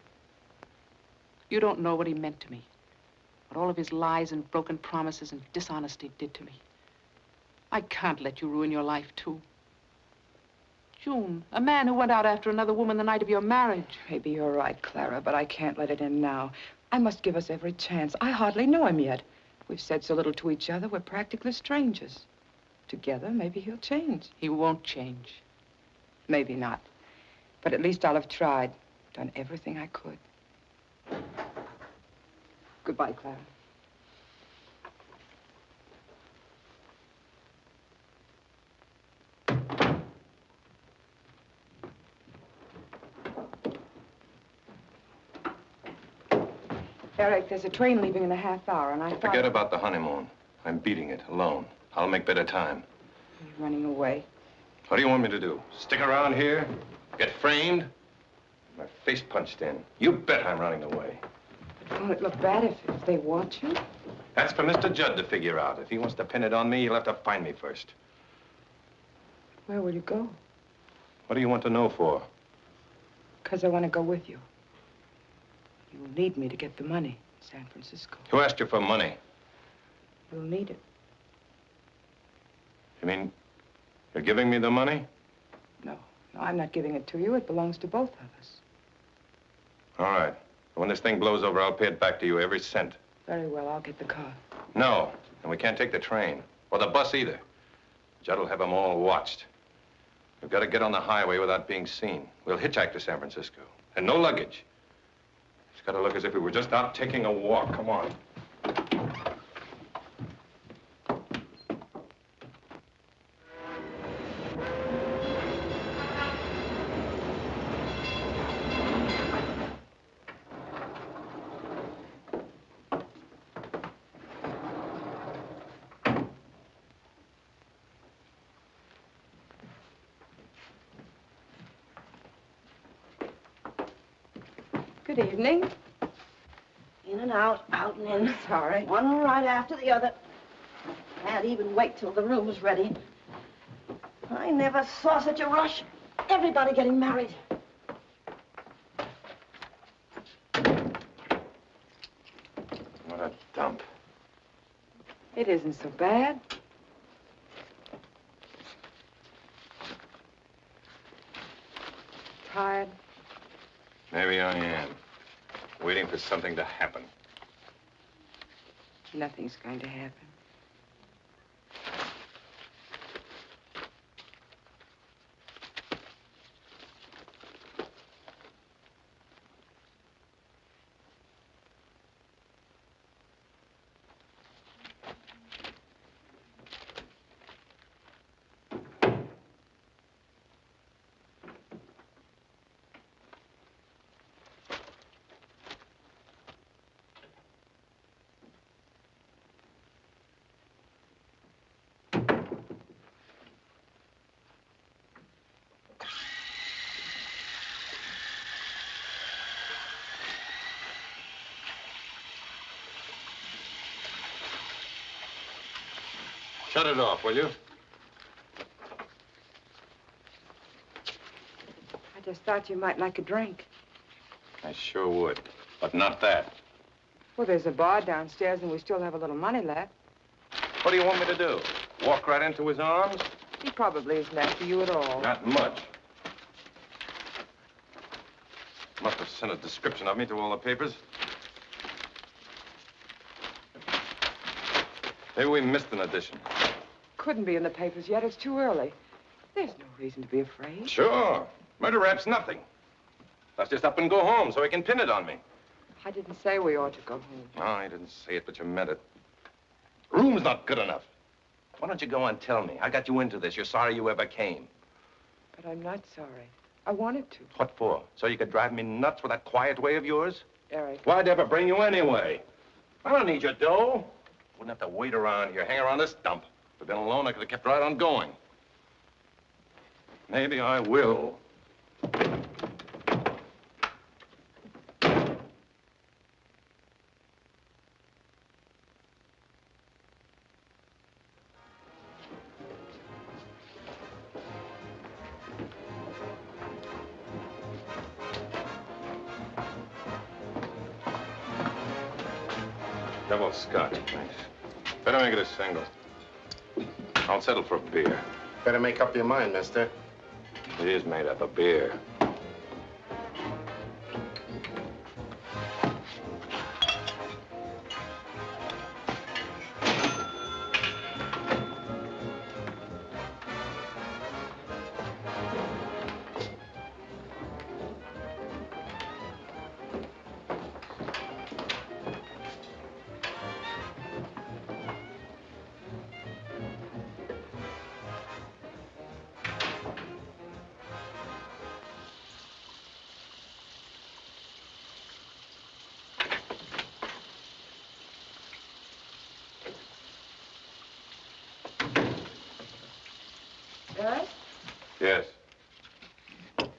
You don't know what he meant to me. What all of his lies and broken promises and dishonesty did to me. I can't let you ruin your life, too. June, a man who went out after another woman the night of your marriage. Maybe you're right, Clara, but I can't let it in now. I must give us every chance. I hardly know him yet. We've said so little to each other, we're practically strangers. Together, maybe he'll change. He won't change. Maybe not. But at least I'll have tried, done everything I could. Goodbye, Clara. Eric, there's a train leaving in a half hour, and I thought... Forget about the honeymoon. I'm beating it alone. I'll make better time. You're running away. What do you want me to do? Stick around here? Get framed? My face punched in. You bet I'm running away. Won't it look bad if they watch you? That's for Mr. Judd to figure out. If he wants to pin it on me, he'll have to find me first. Where will you go? What do you want to know for? Because I want to go with you. You'll need me to get the money in San Francisco. Who asked you for money? You'll need it. You mean you're giving me the money? No, I'm not giving it to you. It belongs to both of us. All right. When this thing blows over, I'll pay it back to you, every cent. Very well, I'll get the car. No, and we can't take the train. Or the bus either. Judd will have them all watched. We've got to get on the highway without being seen. We'll hitchhike to San Francisco. And no luggage. It's got to look as if we were just out taking a walk. Come on. Good evening. In and out, out and in. Sorry. One right after the other. Can't even wait till the room's ready. I never saw such a rush. Everybody getting married. What a dump. It isn't so bad. Tired? Maybe I am. Waiting for something to happen. Nothing's going to happen. Shut it off, will you? I just thought you might like a drink. I sure would. But not that. Well, there's a bar downstairs and we still have a little money left. What do you want me to do? Walk right into his arms? He probably isn't after you at all. Not much. Must have sent a description of me to all the papers. Maybe we missed an edition. Couldn't be in the papers yet. It's too early. There's no reason to be afraid. Sure. Murder rap's nothing. Let's just up and go home so he can pin it on me. I didn't say we ought to go home. No, I didn't say it, but you meant it. Room's not good enough. Why don't you go and tell me? I got you into this. You're sorry you ever came. But I'm not sorry. I wanted to. What for? So you could drive me nuts with that quiet way of yours? Eric. Why'd I ever bring you anyway? I don't need your dough. Wouldn't have to wait around here, hang around this dump. If I'd been alone, I could have kept right on going. Maybe I will. Double scotch, thanks. Better make it a single. I'll settle for a beer. Better make up your mind, mister. It is made up of beer. Eric? Yes. Would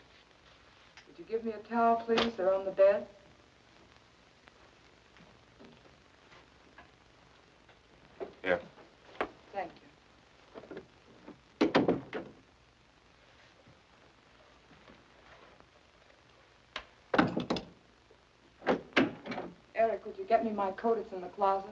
you give me a towel, please? They're on the bed. Here. Thank you. Eric, would you get me my coat? It's in the closet.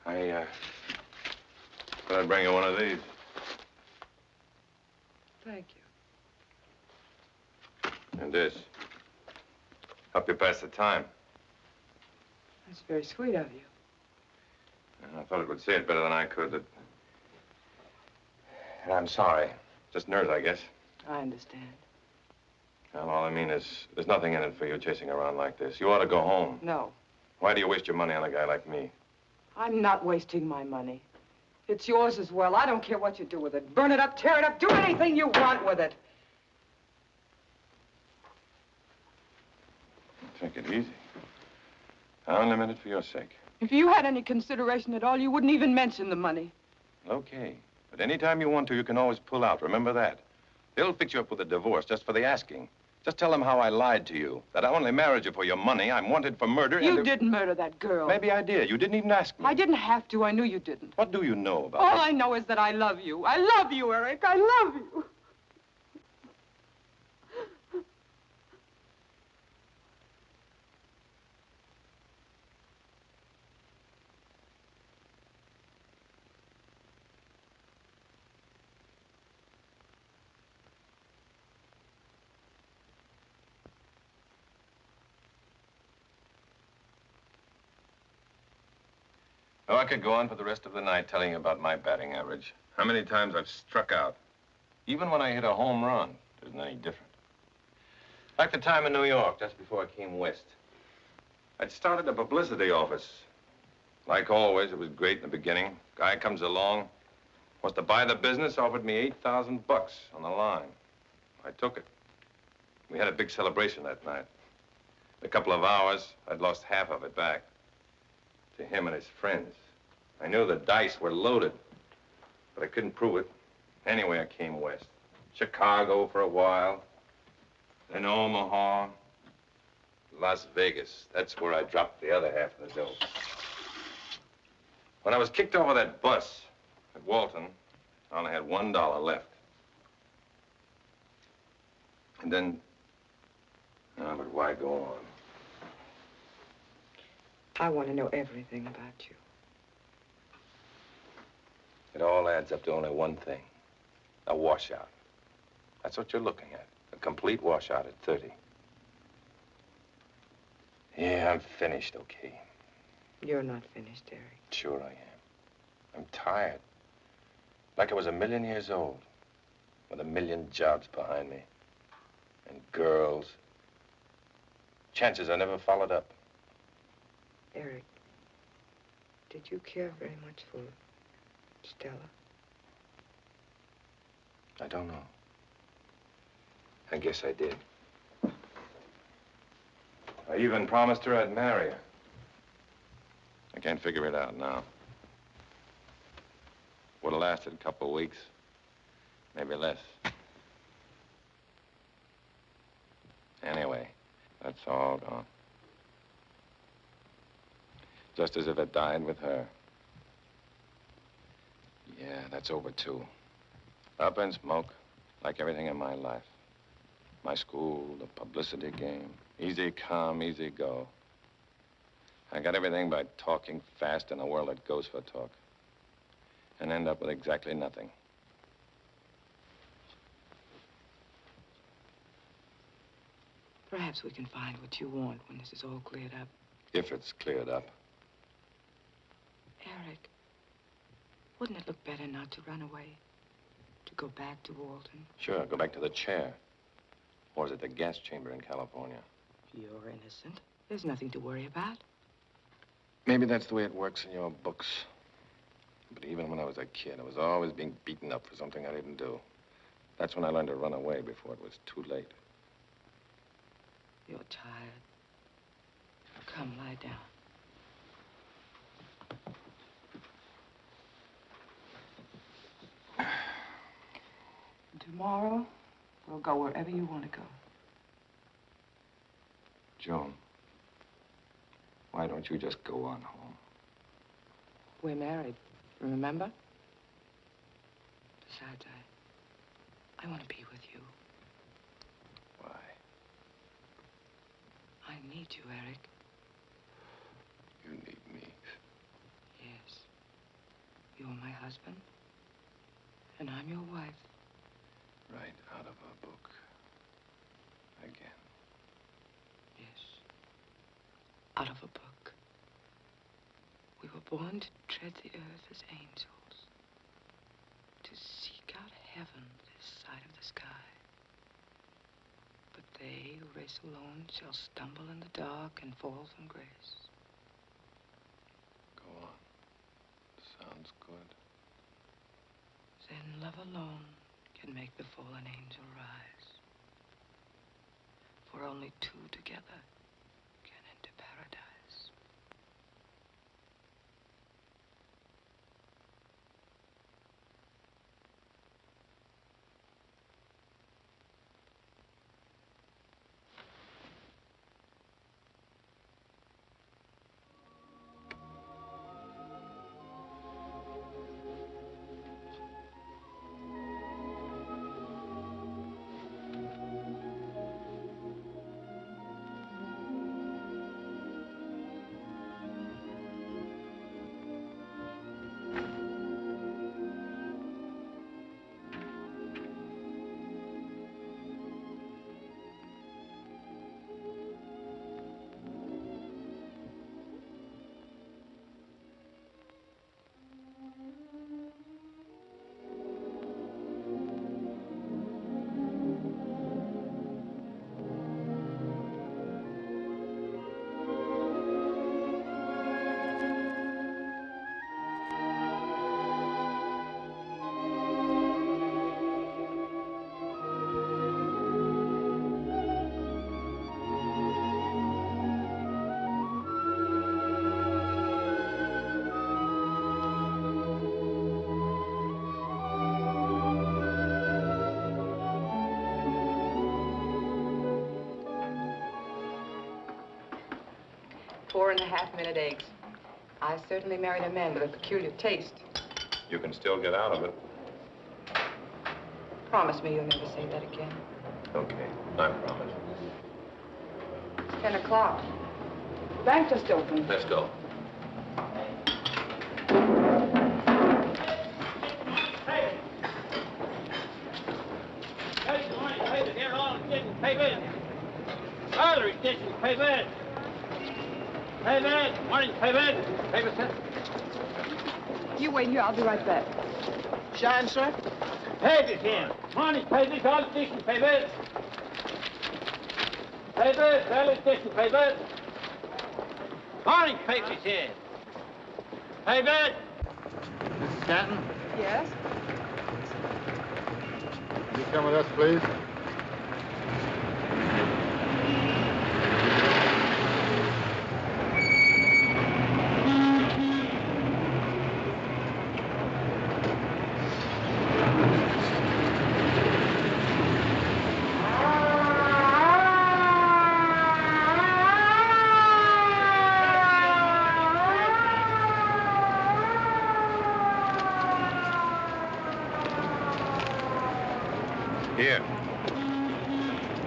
I thought I'd bring you one of these. Thank you. And this. Help you pass the time. That's very sweet of you. And I thought it would say it better than I could. And I'm sorry. Just nerves, I guess. I understand. Well, all I mean is there's nothing in it for you chasing around like this. You ought to go home. No, Why do you waste your money on a guy like me? I'm not wasting my money. It's yours as well. I don't care what you do with it. Burn it up, tear it up, do anything you want with it. Take it easy. Unlimited for your sake. If you had any consideration at all, you wouldn't even mention the money. Okay. But anytime you want to, you can always pull out. Remember that. They'll fix you up with a divorce just for the asking. Just tell them how I lied to you. That I only married you for your money. I'm wanted for murder. You didn't murder that girl. Maybe I did. You didn't even ask me. I didn't have to. I knew you didn't. What do you know about All it? I know is that I love you. I love you, Eric. I love you. Oh, I could go on for the rest of the night telling you about my batting average. How many times I've struck out. Even when I hit a home run, it isn't any different. Like the time in New York, just before I came west. I'd started a publicity office. Like always, it was great in the beginning. Guy comes along, wants to buy the business, offered me 8,000 bucks on the line. I took it. We had a big celebration that night. In a couple of hours, I'd lost half of it back. To him and his friends. I knew the dice were loaded, but I couldn't prove it. Anyway, I came west. Chicago for a while, then Omaha, Las Vegas. That's where I dropped the other half of the dough. When I was kicked off of that bus at Walton, I only had $1 left. And then, but why go on? I want to know everything about you. It all adds up to only one thing. A washout. That's what you're looking at. A complete washout at 30. Yeah, I'm finished, okay. You're not finished, Eric. Sure I am. I'm tired. Like I was 1,000,000 years old. With 1,000,000 jobs behind me. And girls. Chances I never followed up. Eric, did you care very much for Stella? I don't know. I guess I did. I even promised her I'd marry her. I can't figure it out now. Would have lasted a couple of weeks, maybe less. Anyway, that's all gone. Just as if it died with her. Yeah, that's over, too. Up in smoke, like everything in my life. My school, the publicity game. Easy come, easy go. I got everything by talking fast in a world that goes for talk. And end up with exactly nothing. Perhaps we can find what you want when this is all cleared up. If it's cleared up. Eric, wouldn't it look better not to run away? To go back to Walton? Sure, go back to the chair. Or is it the gas chamber in California? You're innocent. There's nothing to worry about. Maybe that's the way it works in your books. But even when I was a kid, I was always being beaten up for something I didn't do. That's when I learned to run away before it was too late. You're tired. Come, lie down. Tomorrow, we'll go wherever you want to go. Joan, why don't you just go on home? We're married, remember? Besides, I want to be with you. Why? I need you, Eric. You need me. Yes. You're my husband, and I'm your wife. Right out of a book. Again. Yes. Out of a book. We were born to tread the earth as angels, to seek out heaven this side of the sky. But they who race alone shall stumble in the dark and fall from grace. Go on. Sounds good. Then love alone can make the fallen angel rise. For only two together can enter paradise. Four-and-a-half-minute eggs. I certainly married a man with a peculiar taste. You can still get out of it. Promise me you'll never say that again. Okay, I promise. It's 10 o'clock. The bank just opened. Let's go. You wait here, I'll be right back. Shine, sir? Papers here. Morning, papers, all station papers. Papers, railway station papers. Morning, papers here. Papers. Mrs. Stanton, Yes? will you come with us, please? Here.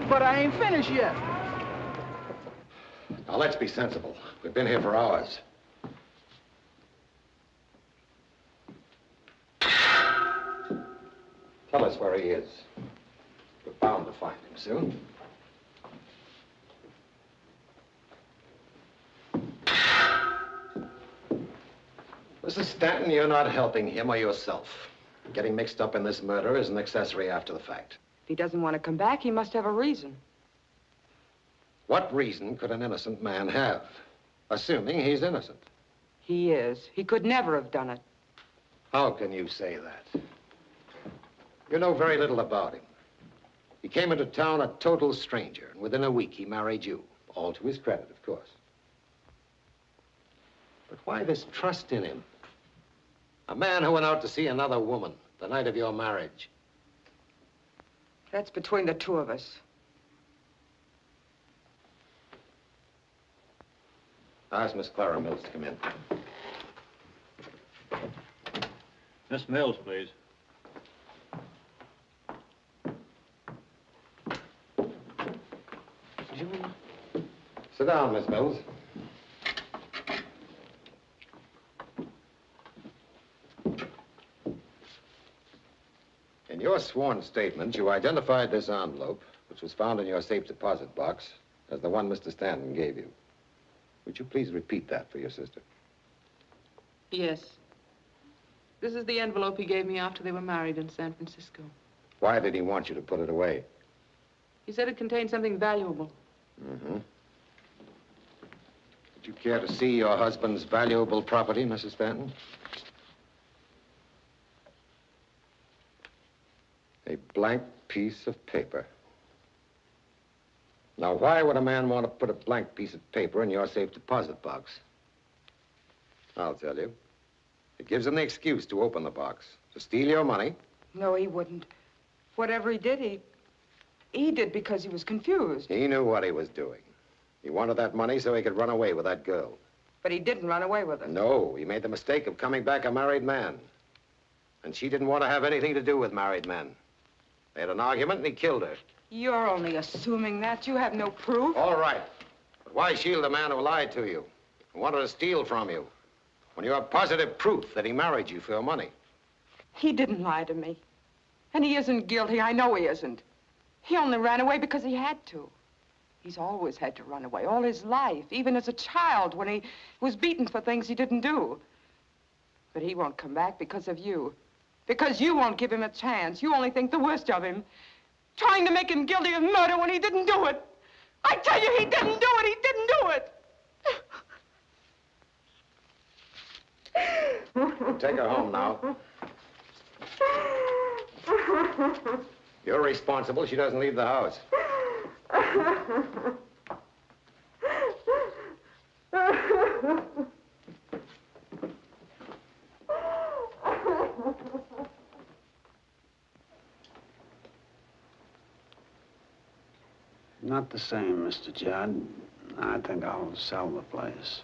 But I ain't finished yet. Now, let's be sensible. We've been here for hours. Tell us where he is. We're bound to find him soon. Mrs. Stanton, you're not helping him or yourself. Getting mixed up in this murder is an accessory after the fact. If he doesn't want to come back, he must have a reason. What reason could an innocent man have? Assuming he's innocent. He is. He could never have done it. How can you say that? You know very little about him. He came into town a total stranger, and within a week he married you. All to his credit, of course. But why this trust in him? A man who went out to see another woman the night of your marriage. That's between the two of us. Ask Miss Clara Mills to come in. Miss Mills, please. Sit down, Miss Mills. your sworn statement, you identified this envelope, which was found in your safe deposit box, as the one Mr. Stanton gave you. Would you please repeat that for your sister? Yes. This is the envelope he gave me after they were married in San Francisco. Why did he want you to put it away? He said it contained something valuable. Mm-hmm. Would you care to see your husband's valuable property, Mrs. Stanton? A blank piece of paper. Now, why would a man want to put a blank piece of paper in your safe deposit box? I'll tell you. It gives him the excuse to open the box, to steal your money. No, he wouldn't. Whatever he did, he did because he was confused. He knew what he was doing. He wanted that money so he could run away with that girl. But he didn't run away with her. No, he made the mistake of coming back a married man. And she didn't want to have anything to do with married men. They had an argument and he killed her. You're only assuming that. You have no proof. All right. But why shield a man who lied to you, who wanted to steal from you, when you have positive proof that he married you for your money? He didn't lie to me. And he isn't guilty. I know he isn't. He only ran away because he had to. He's always had to run away, all his life, even as a child when he was beaten for things he didn't do. But he won't come back because of you. Because you won't give him a chance. You only think the worst of him. Trying to make him guilty of murder when he didn't do it. I tell you, he didn't do it. He didn't do it. Take her home now. You're responsible. She doesn't leave the house. Not the same, Mr. Judd. I think I'll sell the place.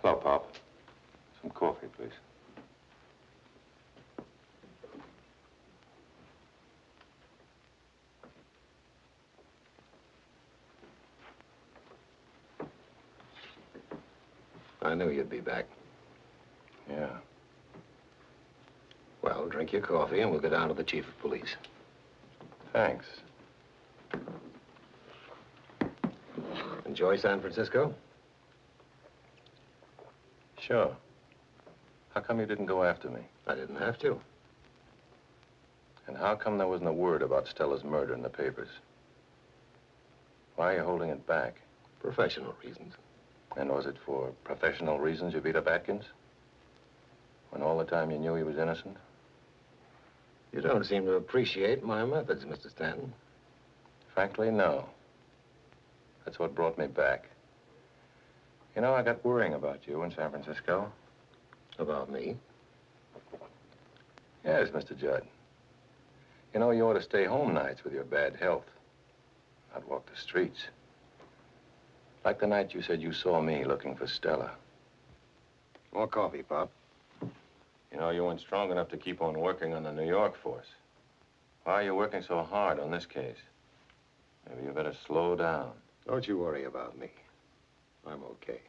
Hello, Pop. Some coffee, please. I knew you'd be back. Yeah. Well, drink your coffee and we'll go down to the chief of police. Thanks. Enjoy San Francisco? Sure. How come you didn't go after me? I didn't have to. And how come there wasn't a word about Stella's murder in the papers? Why are you holding it back? Professional reasons. And was it for professional reasons you beat up Atkins? When all the time you knew he was innocent? You don't seem to appreciate my methods, Mr. Stanton. Frankly, no. That's what brought me back. You know, I got worrying about you in San Francisco. About me? Yes, Mr. Judd. You know, you ought to stay home nights with your bad health. Not walk the streets. Like the night you said you saw me looking for Stella. More coffee, Pop. You know, you weren't strong enough to keep on working on the New York force. Why are you working so hard on this case? Maybe you better slow down. Don't you worry about me. I'm okay.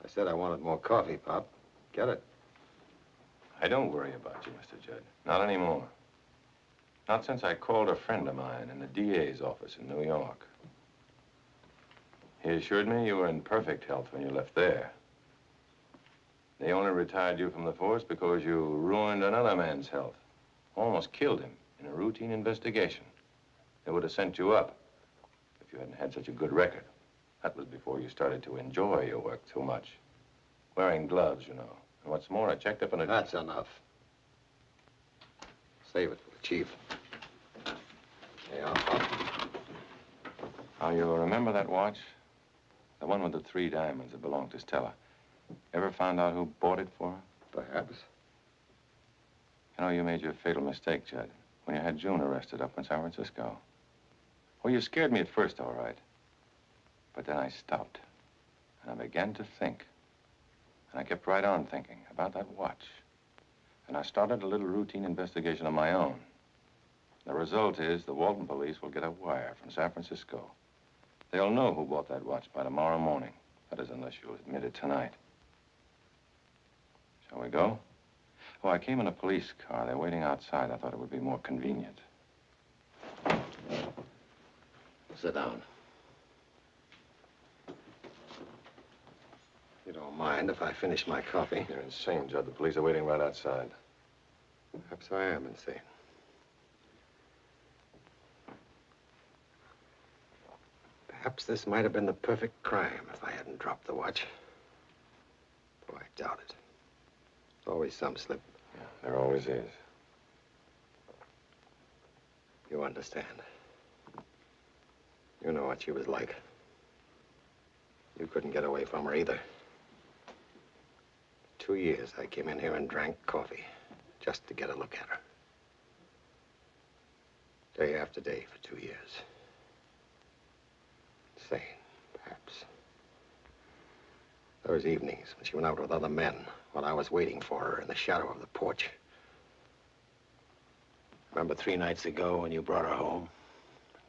I said I wanted more coffee, Pop. Get it? I don't worry about you, Mr. Judd. Not anymore. Not since I called a friend of mine in the DA's office in New York. He assured me you were in perfect health when you left there. They only retired you from the force because you ruined another man's health. Almost killed him in a routine investigation. They would have sent you up if you hadn't had such a good record. That was before you started to enjoy your work too much. Wearing gloves, you know. And what's more, I checked up on it. That's enough. Save it for the chief. Yeah, Pop. Now, you remember that watch? The one with the 3 diamonds that belonged to Stella. Ever found out who bought it for her? Perhaps. You know, you made your fatal mistake, Judd, when you had June arrested up in San Francisco. Well, you scared me at first, all right. But then I stopped, and I began to think. And I kept right on thinking about that watch. And I started a little routine investigation of my own. The result is the Walton police will get a wire from San Francisco. They'll know who bought that watch by tomorrow morning. That is, unless you'll admit it tonight. Shall we go? Oh, I came in a police car. They're waiting outside. I thought it would be more convenient. Sit down. You don't mind if I finish my coffee? You're insane, Judd. The police are waiting right outside. Perhaps I am insane. Perhaps this might have been the perfect crime if I hadn't dropped the watch. Though I doubt it. There's always some slip. Yeah, there always is. You understand. You know what she was like. You couldn't get away from her either. 2 years I came in here and drank coffee just to get a look at her. Day after day for 2 years. Insane, perhaps. Those evenings when she went out with other men while I was waiting for her in the shadow of the porch. Remember 3 nights ago when you brought her home?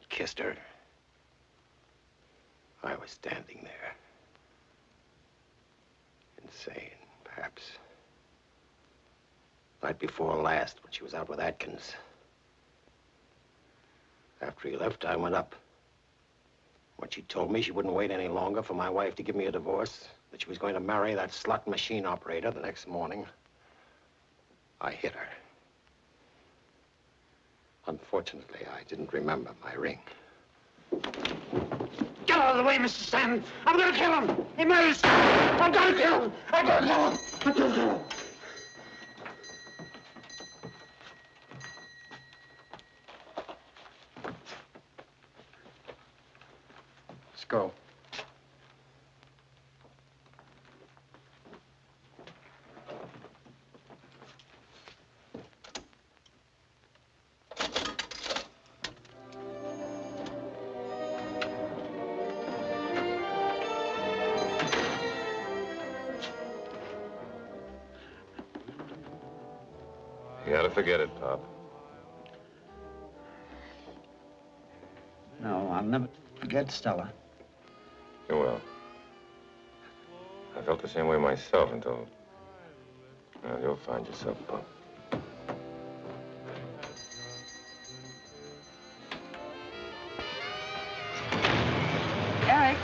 Kissed her? I was standing there. Insane, perhaps. Night before last, when she was out with Atkins. After he left, I went up. When she told me she wouldn't wait any longer for my wife to give me a divorce, that she was going to marry that slot machine operator the next morning, I hit her. Unfortunately, I didn't remember my ring. Get out of the way, Mr. Stanton. I'm gonna kill him. He knows. I'm gonna kill him. I'm gonna kill him. I'm gonna kill him. Let's go. You gotta forget it, Pop. No, I'll never forget Stella. You will. I felt the same way myself until... Well, you'll find yourself, Pop. Eric.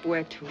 Where to?